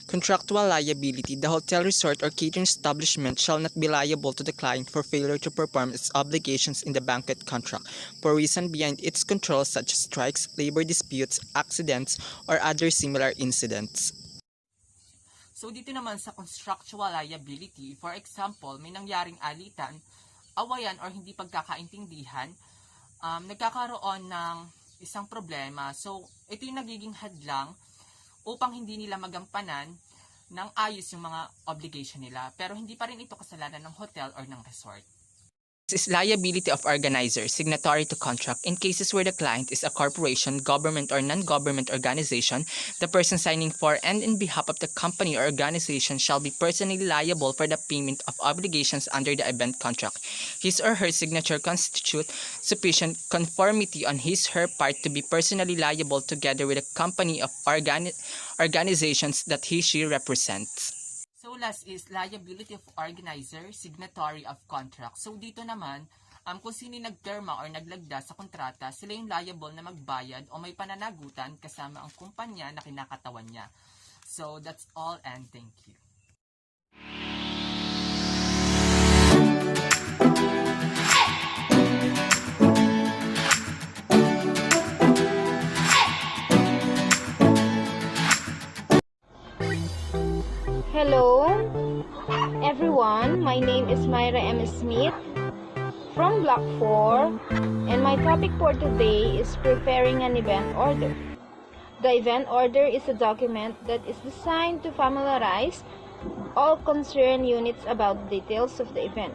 Contractual liability. The hotel, resort, or catering establishment shall not be liable to the client for failure to perform its obligations in the banquet contract for reason beyond its control, such as strikes, labor disputes, accidents, or other similar incidents. So dito naman sa contractual liability, for example, may nangyaring alitan, awayan, or hindi pagkakaintindihan, nagkakaroon ng isang problema. So ito yung nagiging hadlang upang hindi nila magampanan ng ayos yung mga obligation nila. Pero hindi pa rin ito kasalanan ng hotel or ng resort. This is liability of organizer, signatory to contract. In cases where the client is a corporation, government, or non-government organization, the person signing for and in behalf of the company or organization shall be personally liable for the payment of obligations under the event contract. His or her signature constitute sufficient conformity on his or her part to be personally liable together with the company of organizations that he/she represents. So last is liability of organizer, signatory of contract. So dito naman, kung sino nagpirma or naglagda sa kontrata, sila yung liable na magbayad o may pananagutan kasama ang kumpanya na kinakatawan niya. So that's all and thank you. Hello everyone, my name is Myra M. Smith from Block 4 and my topic for today is preparing an event order. The event order is a document that is designed to familiarize all concerned units about details of the event.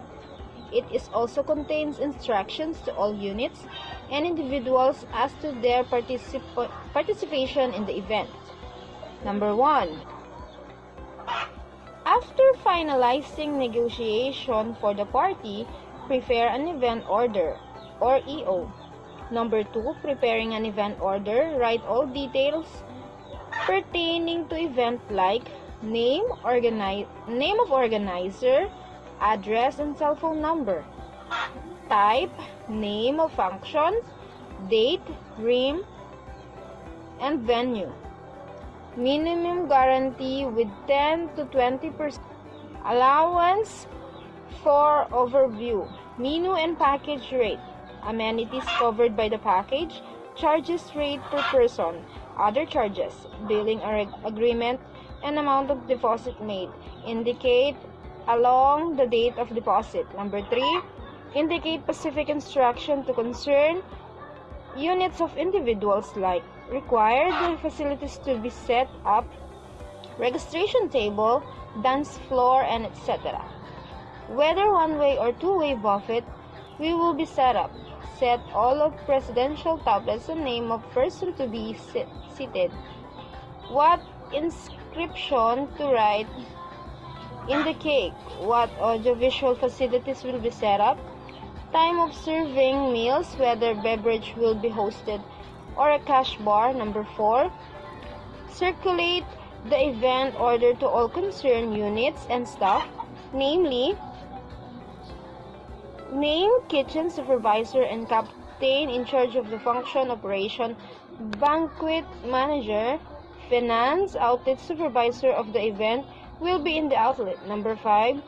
It also contains instructions to all units and individuals as to their participation in the event. Number 1. After finalizing negotiation for the party, prepare an event order or EO. Number 2, preparing an event order, write all details pertaining to event like name of organizer, address and cell phone number, type, name of function, date, RIM, and venue. Minimum guarantee with 10 to 20% allowance for overview, menu and package rate, amenities covered by the package, charges rate per person, other charges, billing agreement, and amount of deposit made. Indicate along the date of deposit. Number 3, indicate specific instruction to concern units of individuals like require the facilities to be set up, registration table, dance floor, and etc. Whether one-way or two-way buffet, we will be set up. Set all of presidential tablets and name of person to be seated. What inscription to write in the cake? What audiovisual facilities will be set up? Time of serving meals, whether beverage will be hosted or a cash bar. Number 4, circulate the event order to all concerned units and staff, namely, name kitchen supervisor and captain in charge of the function operation, banquet manager, finance outlet supervisor of the event will be in the outlet. Number 5,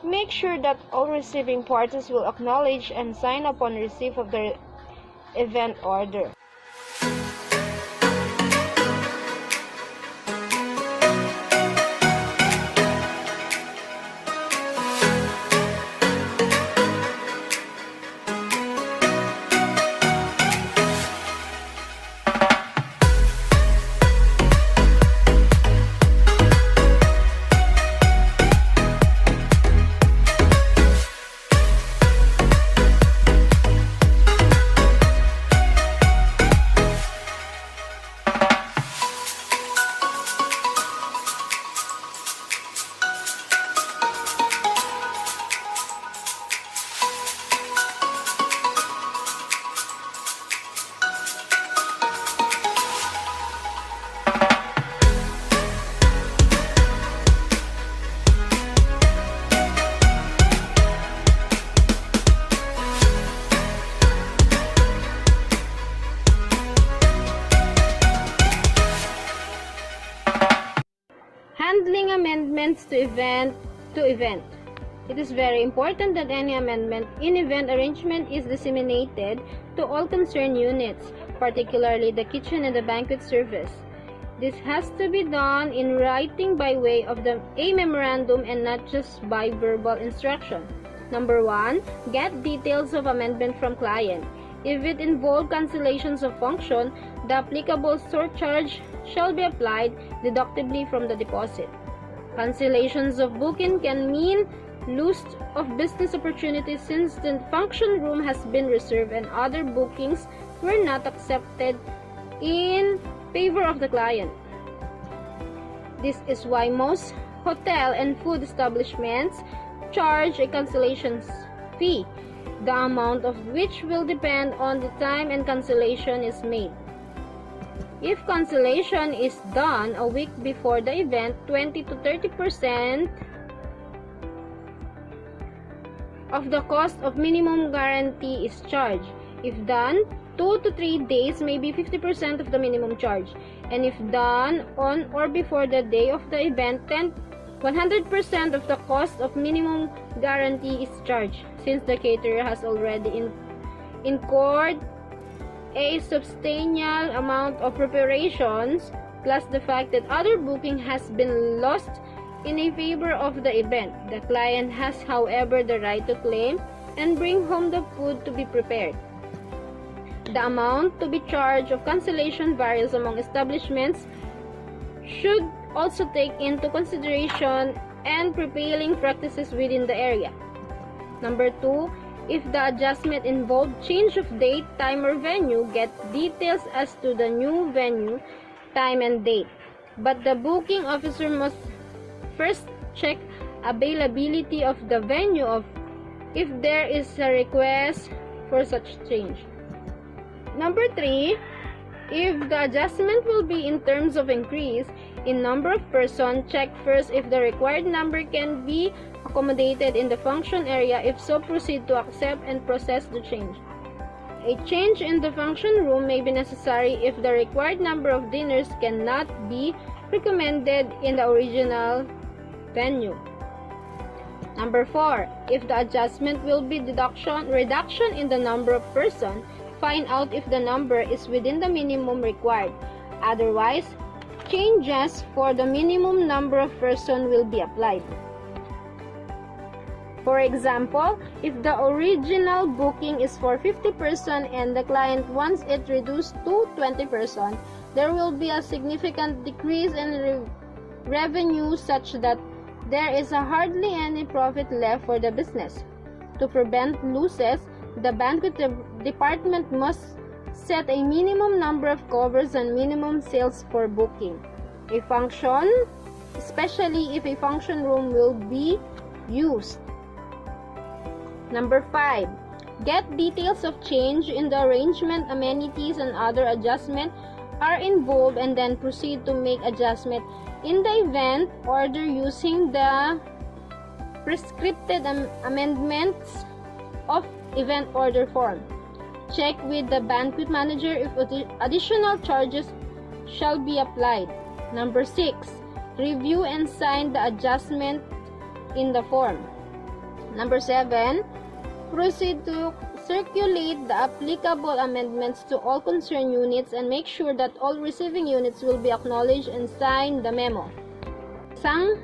make sure that all receiving parties will acknowledge and sign upon receipt of the event order. Handling amendments to event. It is very important that any amendment in event arrangement is disseminated to all concerned units, particularly the kitchen and the banquet service. This has to be done in writing by way of a memorandum and not just by verbal instruction. Number 1, get details of amendment from client. If it involves cancellations of function, the applicable surcharge shall be applied deductibly from the deposit. Cancellations of booking can mean loss of business opportunities since the function room has been reserved and other bookings were not accepted in favor of the client. This is why most hotel and food establishments charge a cancellation fee, the amount of which will depend on the time and cancellation is made. If cancellation is done a week before the event, 20 to 30% of the cost of minimum guarantee is charged. If done 2 to 3 days, maybe 50% of the minimum charge. And if done on or before the day of the event, 100% of the cost of minimum guarantee is charged, since the caterer has already incurred a substantial amount of preparations, plus the fact that other booking has been lost in a favor of the event. The client has, however, the right to claim and bring home the food to be prepared. The amount to be charged of cancellation varies among establishments, should also take into consideration and prevailing practices within the area. Number 2, if the adjustment involved change of date, time, or venue, get details as to the new venue, time, and date. But the booking officer must first check availability of the venue if there is a request for such change. Number 3, if the adjustment will be in terms of increase in number of persons, check first if the required number can be accommodated in the function area. If so, proceed to accept and process the change. A change in the function room may be necessary if the required number of dinners cannot be recommended in the original venue. Number 4, if the adjustment will be reduction in the number of persons, find out if the number is within the minimum required. Otherwise, changes for the minimum number of persons will be applied. For example, if the original booking is for 50% and the client wants it reduced to 20%, there will be a significant decrease in revenue such that there is hardly any profit left for the business. To prevent losses, the banquet department must set a minimum number of covers and minimum sales for booking a function, especially if a function room will be used. Number 5. Get details of change in the arrangement, amenities, and other adjustment are involved, and then proceed to make adjustment in the event order using the prescripted amendments of event order form. Check with the banquet manager if additional charges shall be applied. Number 6. Review and sign the adjustment in the form. Number 7. Proceed to circulate the applicable amendments to all concerned units and make sure that all receiving units will be acknowledged and sign the memo. Isang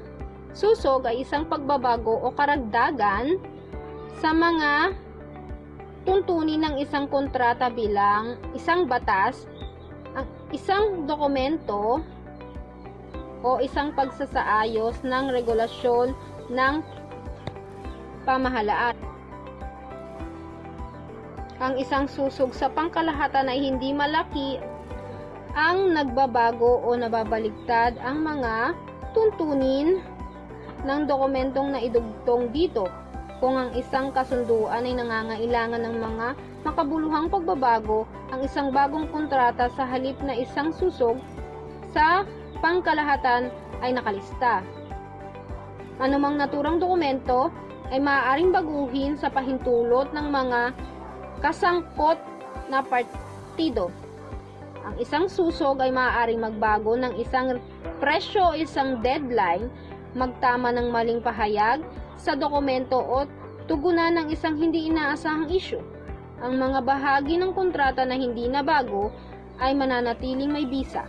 susog ay isang pagbabago o karagdagan sa mga tuntunin ng isang kontrata bilang isang batas, isang dokumento, o isang pagsasaayos ng regulasyon ng pamahalaan. Ang isang susog sa pangkalahatan ay hindi malaki ang nagbabago o nababaligtad ang mga tuntunin ng dokumentong naidugtong dito. Kung ang isang kasunduan ay nangangailangan ng mga makabuluhang pagbabago, ang isang bagong kontrata sa halip na isang susog sa pangkalahatan ay nakalista. Anumang naturang dokumento ay maaaring baguhin sa pahintulot ng mga kasangkot na partido. Ang isang susog ay maaaring magbago ng isang presyo o isang deadline, magtama ng maling pahayag sa dokumento o tugunan ng isang hindi inaasahang issue. Ang mga bahagi ng kontrata na hindi nabago ay mananatiling may bisa.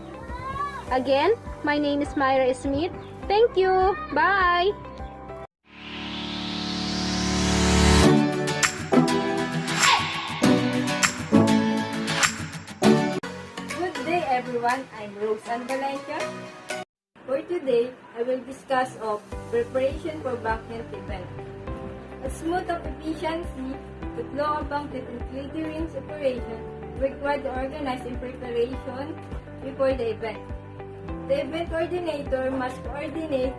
Again, my name is Myra Smith. Thank you! Bye! Good day everyone, I'm Roseanne Valencia. For today, I will discuss of preparation for banquet event. A smooth of efficiency, the flow of banquet and catering's operation required to organize in preparation before the event. The event coordinator must coordinate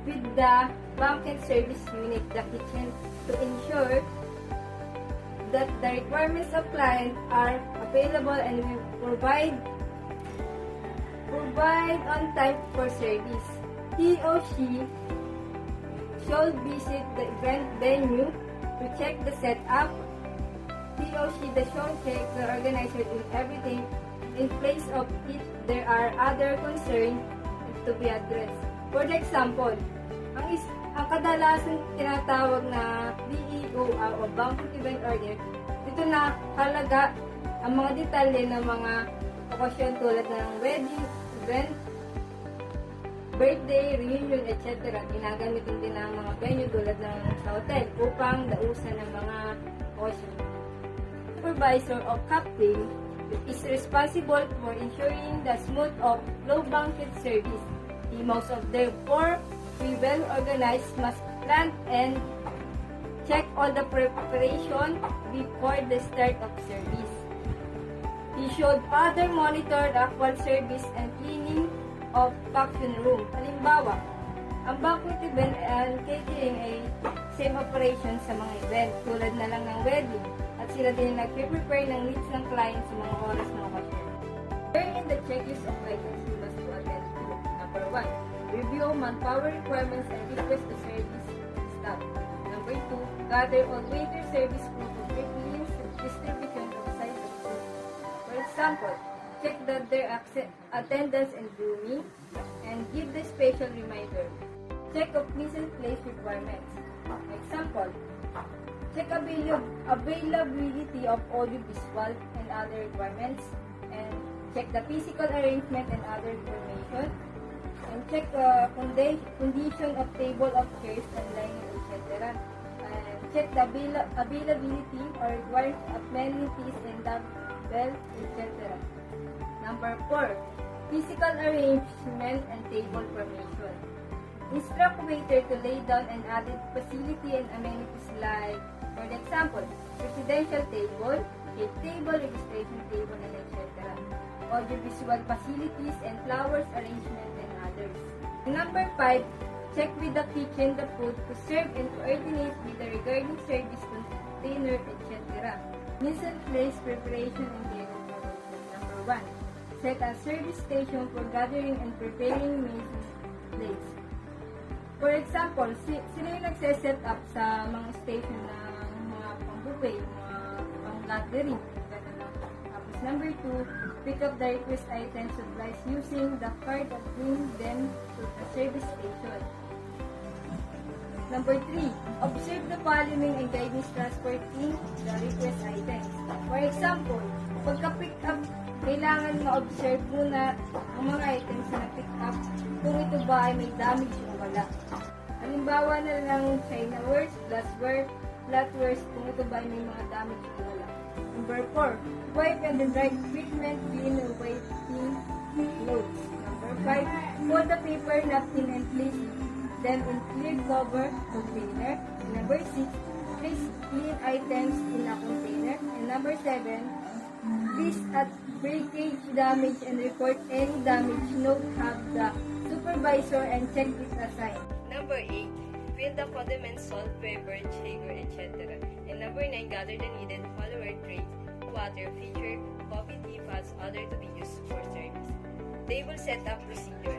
with the banquet service unit, the kitchen, to ensure that the requirements of client are available and will provide on time for service. He or she should visit the event venue to check the setup. He or she should check the organizer in everything in place of it. There are other concerns to be addressed. For example, ang kadalasan tinatawag na BEO o Banquet Event Order, dito na halaga ang mga detalye ng mga okasyon tulad ng wedding, event, birthday, reunion, etc. Ginagamitin din ng mga venue tulad ng sa hotel upang dausan ng mga okasyon. Supervisor of captain is responsible for ensuring the smooth flow banquet service. Most of them we well organized must plan and check all the preparation before the start of service. He should further monitor the actual service and cleaning of function room. Halimbawa, ang banquet event and catering ay same operation sa mga event tulad na lang ng wedding at sila din nagpe-prepare ng needs ng client sa mga oras ng occasion. During the checklist of items you must attend to. Number 1. Review manpower requirements and request to service staff. Number 2. Gather all waiter service protocol distribution of side of food. For example, check that their attendance and grooming and give the special reminder. Check of mise place requirements. Example, check availability of audio-visual and other requirements, and check the physical arrangement and other information, and check condition of table of chairs and lining, etc. check the availability or required amenities and dumbbell, etc. Number 4. Physical arrangement and table formation. Instruct waiter to lay down an added facility and amenities like, for example, residential table, cake table, registration table, and etc. Audiovisual facilities and flowers arrangement and others. Number 5. Check with the kitchen the food to serve and coordinate with the regarding service container, etc. Meals and place preparation and cleaning promotion. Number 1. Set a service station for gathering and preparing meals and plates. For example, sila yung nagse-set up sa mga station ng mga pang-buffet, mga pang-gathering. Tapos number 2, pick up the request items supplies using the cart and bring them to the service station. Number 3, observe the following and guidance transporting the request items. For example, pagka-pick up, kailangan ma-observe muna ang mga items na pick up kung ito ba ay may damage o wala. Halimbawa na lang chinawares, glassware, flatwares kung ito ba ay may mga damage o wala. Number 4, wipe and dry equipment, clean or wiping clothes. Number 5, fold the paper napkin and place them in clear cover container. And number 6, place clean items in a container. And number 7, list at breakage damage and report any damage. Note have the supervisor and check it aside. Number 8. Fill the condiments, salt, pepper, sugar, etc. And number 9. Gather the needed follower trays, water, feature, coffee, tea, pots, other to be used for service. Table setup procedure.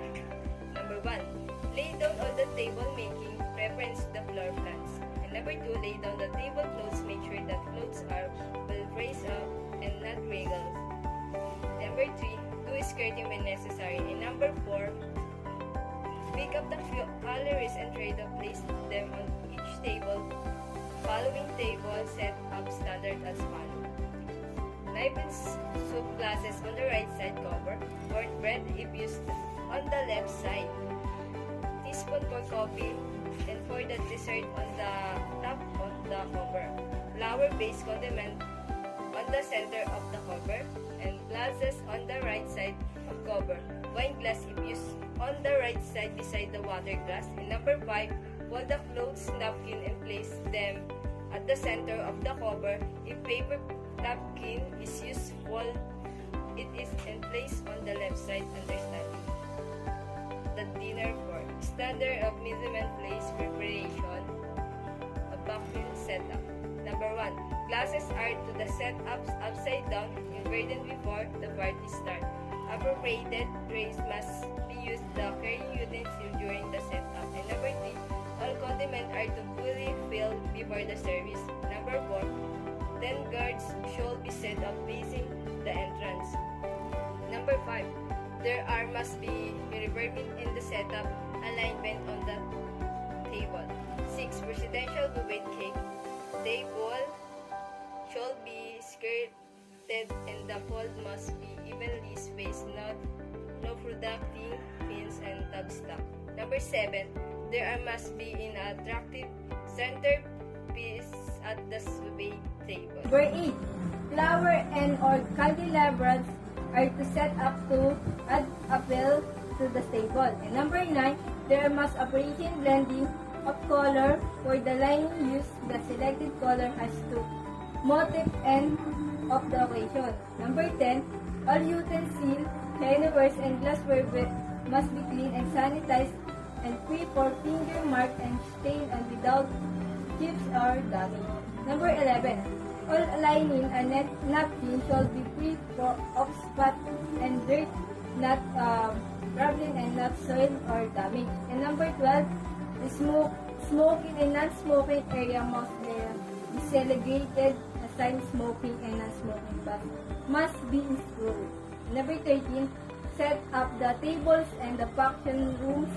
Number 1. Lay down on the table making reference the floor plans. And number 2. Lay down the tablecloths. Make sure that clothes are well raised up and not wriggles. Number 3, do skirting when necessary. And number 4, pick up the calories and tray to place them on each table. Following table set up standard as follows. Knife and soup glasses on the right side cover, or bread if used on the left side. Teaspoon for coffee and for the dessert on the top of the cover. Flour-based condiment on the center of the cover, and glasses on the right side of cover. Wine glass if used on the right side beside the water glass. And number 5, fold the clothes napkin and place them at the center of the cover. If paper napkin is used, fold it is in place on the left side understanding. The dinner fork. Standard of measurement place preparation. A vacuum setup. Number 1. Glasses are to the setups upside down inverted before the party start. Appropriated trays must be used the carrying utensil during the setup. And number 3. All condiments are to fully filled before the service. Number 4. 10 guards should be set up facing the entrance. Number 5. There must be reverting in the setup alignment on the table. 6. Presidential buffet cake. Table should be skirted and the fold must be evenly spaced, no producing pins and tab stock. Number 7. There must be an attractive centerpiece at the buffet table. Number 8. Flower and or candelabras are to set up to add appeal to the table. And number 9. There must operation blending of color. For the line used, the selected color has to motif and of the occasion. Number 10. All utensils, chinawares, and glassware must be clean and sanitized and free for finger mark and stain and without chips or damage. Number 11. All lining and napkin should be free of spot and dirt, not problem and not soil or damage. And number 12. The smoking and non-smoking area must be segregated, aside smoking and non-smoking bags must be installed. Number 13, set up the tables and the function rooms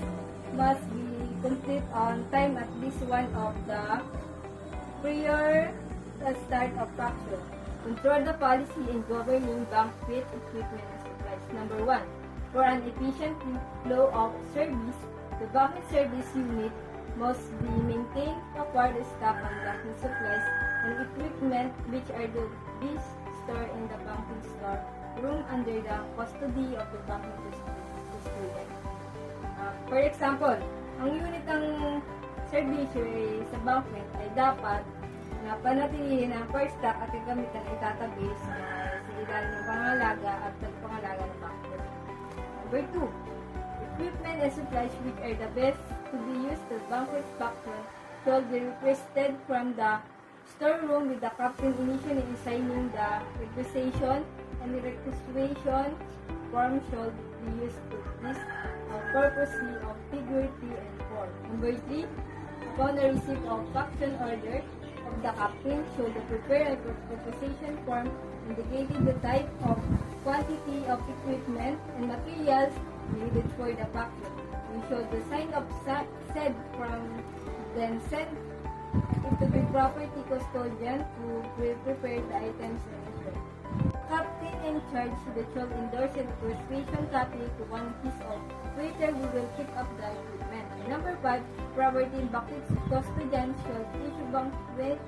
must be complete on time at least one of the prior start of function. Control the policy in governing banquet equipment and supplies. Number 1, for an efficient flow of service, the banquet service unit must be maintained, acquired stock and banking supplies and equipment which are to be stored in the banking store room under the custody of the banking custodian. For example, ang unit ng serbisyo sa banquet ay dapat na panatilihin ang per stock at gagamitan ay itatabi sa ilalim ng pangalaga at pagpangalaga ng banquet. Number 2, equipment and supplies which are the best to be used to banquet function shall be requested from the storeroom with the captain initially signing the requisition and the requisition form shall be used to this purpose of figure 3 and 4. Number 3, upon the receipt of function order of the captain, should prepare a requisition form indicating the type of quantity of equipment and materials needed for the function. We should sign up said form, then send it to the property custodian who will prepare the items and return. Captain in charge shall endorse a requisition copy to one piece of waiter who will pick up the equipment. And number 5, property buckets custodian shall issue banquet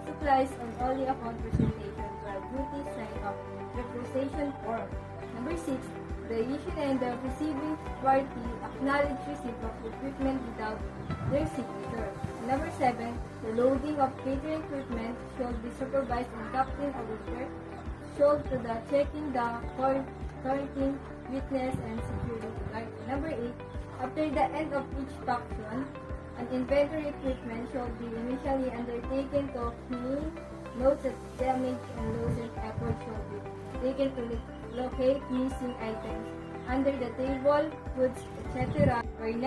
supplies on only upon presentation for a duty sign of requisition form. Number 6, the issuing and the receiving party acknowledge receipt of equipment without their signature. And number 7, the loading of catering equipment shall be supervised and captain or waiter showed to the checking the quarantine witness and security guard. Number 8, after the end of each function, an inventory equipment shall be initially undertaken to clean, notes of damage and losing effort shall be taken to locate missing items under the table, goods, etc. Or 9,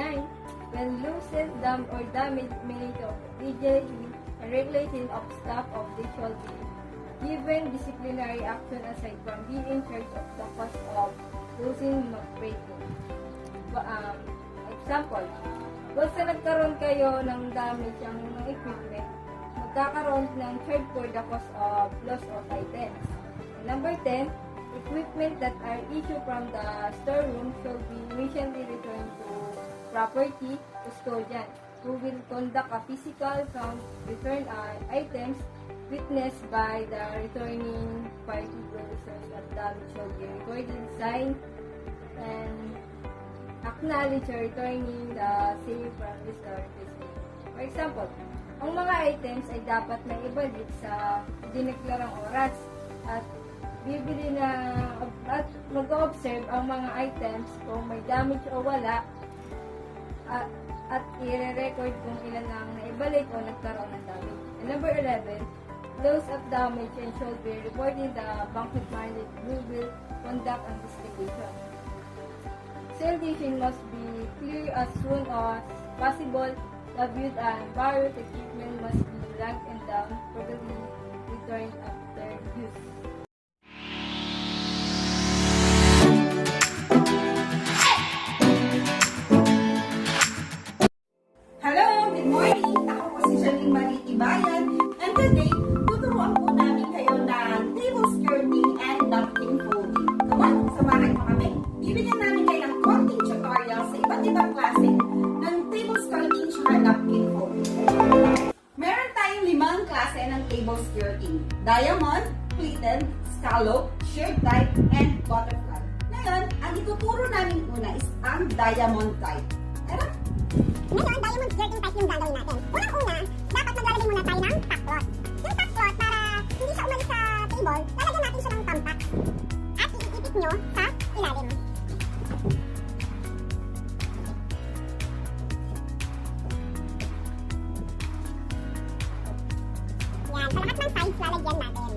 when loosened, or damaged, made of immediately and regulating of staff of this shall be given disciplinary action aside from being in charge of the cost of losing breaking. Example, basta nagkaroon kayo ng damage ang mga equipment, magkakaroon ng charge for the cost of loss of items. And number 10, equipment that are issued from the storeroom shall be immediately returned to property custodian, who will conduct a physical count return items witnessed by the returning party producers of damage shall be recorded, signed, and acknowledge or returning the same from the store business. For example, ang mga items ay dapat na ibalik sa dineklarang oras at bibili na at mag-observe ang mga items kung may damage o wala at i-record kung ilan ang naibalik o nagkaroon ng damage. And number 11, loss of damage and shall be reported in the banquet manager who will conduct an investigation. Sanitation must be clear as soon as possible. The viewed and borrowed equipment must be locked and down for the returned after use. Hello! Good morning! Ako po si Charlene Marie Tibayan and today, tuturuan po namin kayo ng table skirting and napkin folding. Come on, samahan mo kami. Bibigyan namin kayo ng konting tutorial sa iba't ibang klase ng table skirting at napkin folding. Meron tayong 5 klase ng table skirting. Diamond, pleated, scallop, sheer type, and butterfly. Ngayon, ang ituturo namin una is ang diamond type. Tara! Ngayon, diamond skirting type yung gagawin natin. Unang-una, dapat maglalagay muna tayo ng tackcloth. Yung tackcloth, para hindi siya umalis sa table, lalagyan natin siya ng tampax. At iipit nyo sa ilalim. Yan, sa lahat ng sides lalagyan natin.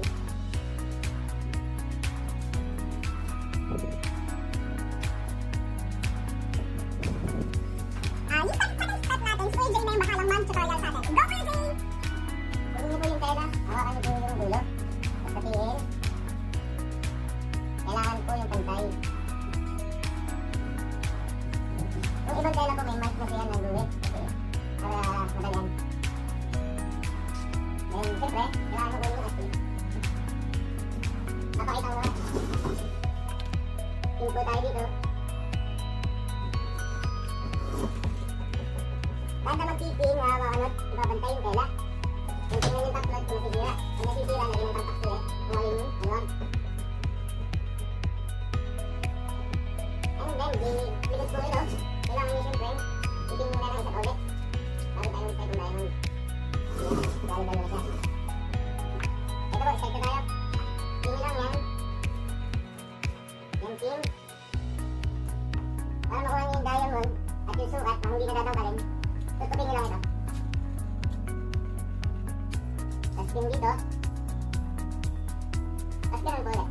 Yung second step natin, si AJ na yung bakalang mag-tutorial sa atin. Go, AJ! Marunong po yung tela. Hawakan niyo po yung dulo. Pagkatiin. Kailangan po yung pantay. Yung ibang tela po may mas yan ng guwit. Para madalan. Then, siyempre, kailangan po yung astig. din dito. Tapos ganun po ulit.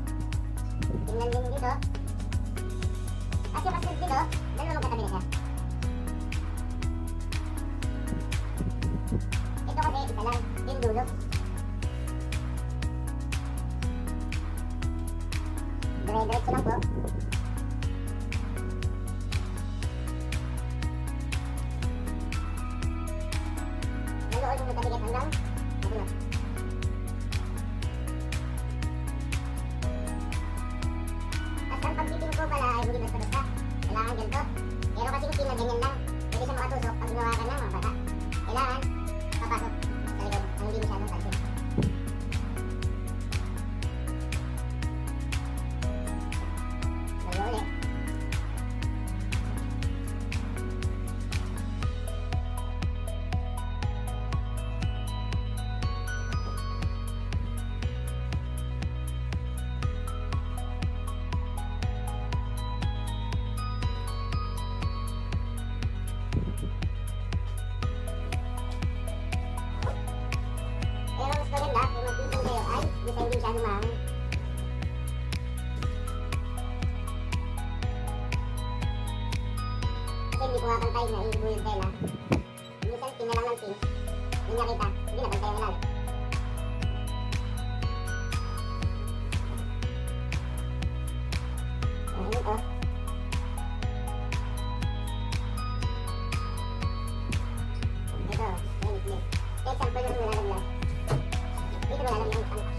Tingnan din dito. Tapos yung kasunod dito, dalawa magkatabi na siya. Ito kasi isa lang, yung dulo. Dire-diretso lang po. Naluod yung magkabigat hanggang magulo. At ang pagtiting ko pala ay hindi basta-basta. Kailangan ganito. Pero kasi kung pinaganyan lang, pwede siya makatusok pag ginawa ka ng mga bata. Kailangan papasok sa likod ang hindi masyadong talsin. Dalawa ulit. Pero mas maganda kung magtiting kayo ay hindi tayo hindi masyadong mahangin. Kasi hindi pumapantay na iibo yung tela. Minsan pin na lang ng pin. Hindi niya kita. Hindi na pantay ang ilalim. Ayan ito. Ito. Ayan ito. Example yung nilalaglag. Dito nilalaglag yung pangkas.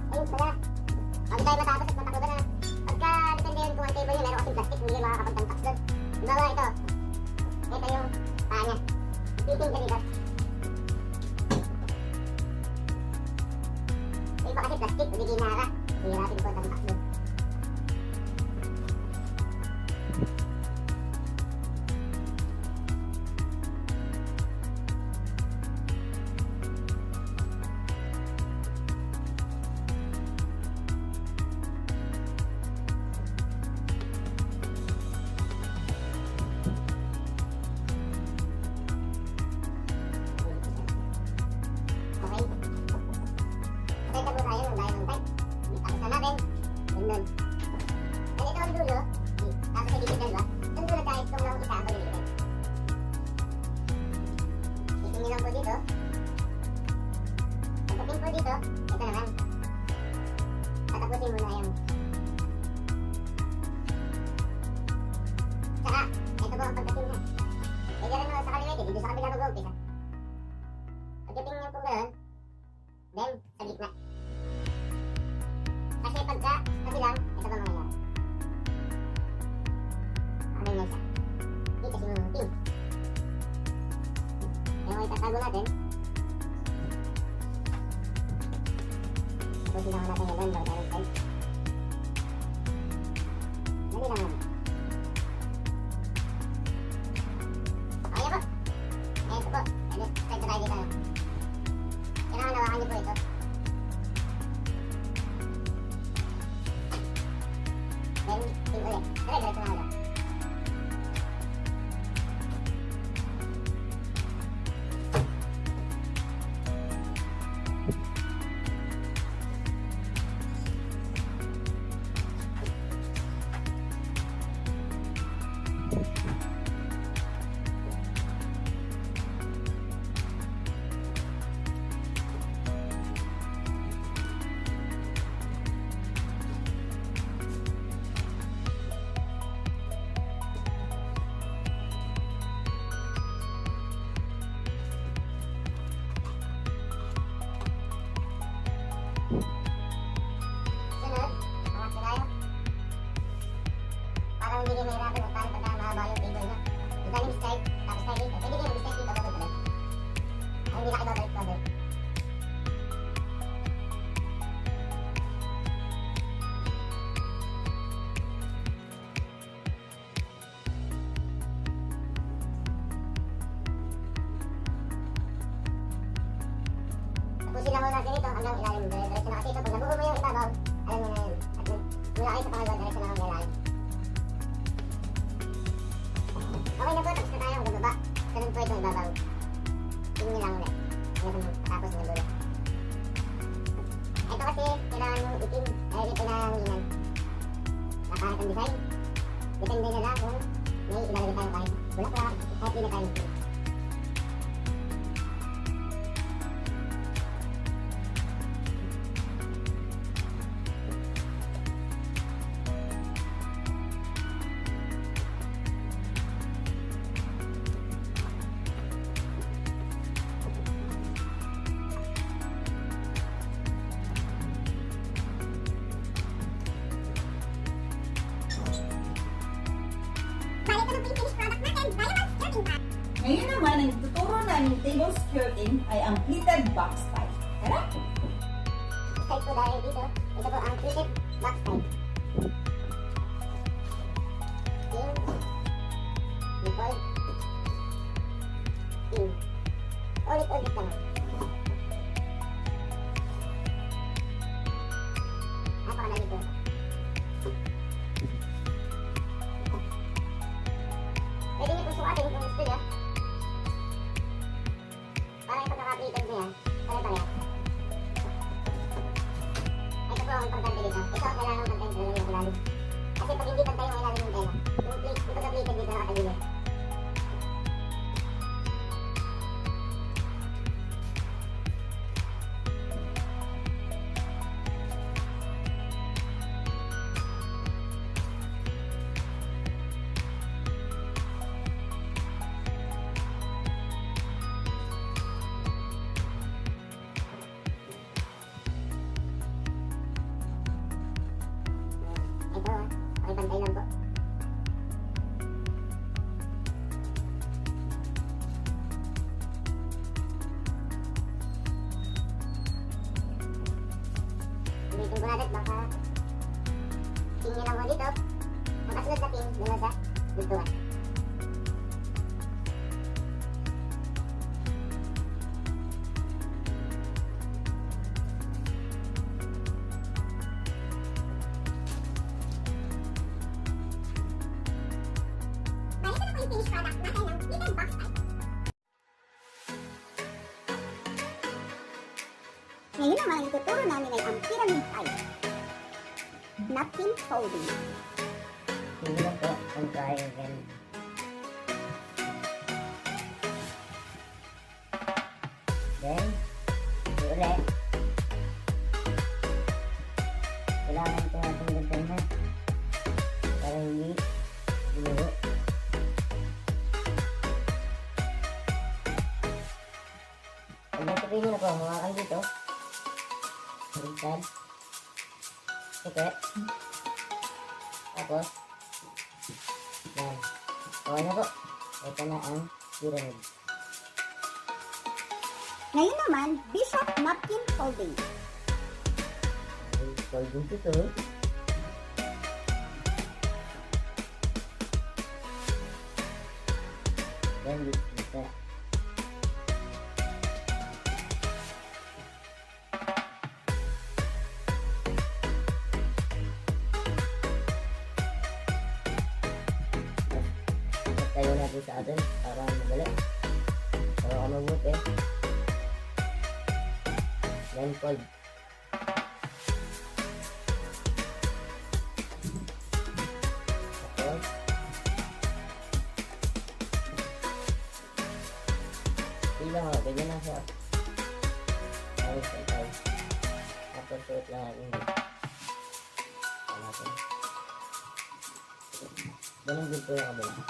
Ayun pala. Bago tayo matapos at matakbo na. Pagka depende yun kung ang table niya meron kasing plastic, hindi makakapagtantax doon. Dibawa ito. Ito yung paa niya. Fitting ka dito. Yung iba kasi plastic, hindi ginara. Hihirapin ko ang tantax doon. Okay. Patay ka po tayo ng dahil ng type. Tapos na natin. Ganun. And ito ang dulo. Tapos ay dito dalawa. Ang dulo kahit kung lang isa ang pag-ibigay. Isingin lang po dito. Pagkapin po dito, ito naman. Tatapusin muna yung. Saka, ito po ang pagkapin niya. Pwede rin mo sa kaliwete, dito sa kabila mag-umpisa. Pagkapin niyo kung gano'n, then sa gitna. Kasi pagka kabilang, ito ba mangyayari? Ano nga isa? Dito kasi yung pin. Kaya itatago natin. Tapos lang natin yung london direct side. Dali lang naman. Okay po. Ito po. Side na tayo dito. Kailangan nawakan niyo po ito. Then, pin ulit. Dire-diretso na ulit. ng ilalim, diretso na kasi ito. Pag nabuo mo yung ibabaw, alam mo na yun. At mula kayo sa pangalawa, diretso na ang ilalim. Okay na po, tapos na tayo ang bababa. Ganun po itong ibabaw. Tingin nyo lang ulit. Hanggang matapos ng dulo. Ito kasi, kailangan yung itim. Dahil ito nanganginan. Kahit ang design, depende na lang kung may ilalagay tayo kahit bulaklak, kahit hindi na tayo itim. Balik na ng finished product natin, Diamond Skirting Pad. Ngayon naman, ang tuturo namin table skirting ay ang pleated box type. Tara! Type po dahil dito, ito po ang pleated box type. In, default, in. Ulit-ulit lang. Napakadali po. Pwede niyo po sukatin kung gusto niya. Para yung pagkaka-pleated niya, pare-pareha. Ito po ang importante dito. Ito ang kailangan ng content talaga yung ilalim. Kasi pag hindi pantay yung ilalim ng tela, yung pagka-pleated dito nakakagilid. Ito, okay pantay lang po. Ulitin ko natin, baka pin nyo lang po dito. Ang kasunod na pin, doon sa bultuan. Balik na po yung finished product natin ng pleated box type. Ngayon naman, ang ituturo namin ay ang pyramid type. Napkin folding. Hindi lang po ang triangle. Then, ito ulit. Kailangan ito natin gantan na. Para hindi bumuro. Pag nasabihin nyo na po, hawakan dito. Baliktad. Sikit. Tapos, yan. Okay na po. Ito na ang pyramid. Ngayon naman, bishop napkin folding. Folding ito. Then, dito. Tayo natin sa atin para madali. Para ka mabuti. Then, fold. Tapos, bilang ako, ganyan lang siya. Tapos, tayo. Tapos, suot lang natin dito. Natin. Ganun din po yung kabila.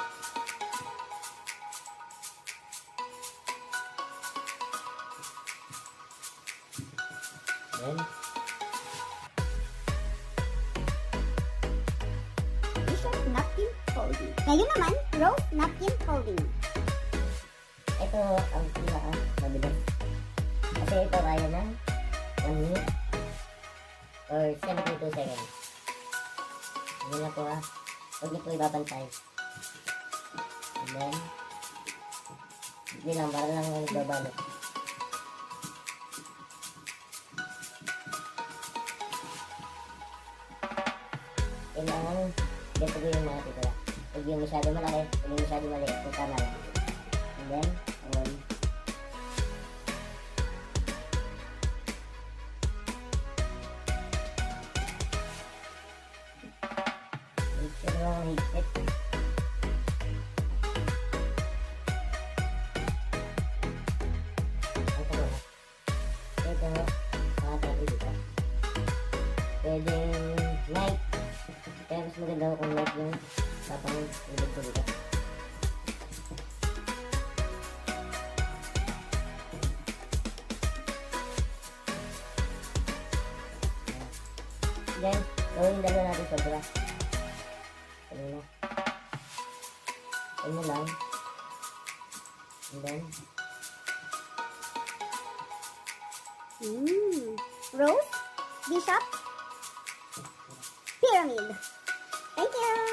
Then, Bishop napkin folding. Ngayon naman, rose napkin folding. ito ang pinaka mabilis. Kasi ito kaya na 1 minute or 72 seconds. Hindi na po ah. Huwag niyo po ibabantay. And then, hindi lang, para lang nagbabalot. kailangan ganito yung mga titira. Huwag yung masyado malaki, huwag yung masyado maliit, kung tama lang. And then, higpit lang, higpit. Ito, makatabi dito. Pwedeng night. Kaya mas maganda kung night yung tapang ilid ko dito. Then, gawin dalawa natin sobra. Kanina. Ano lang. And then, Rose, Bishop, Pyramid. Thank you.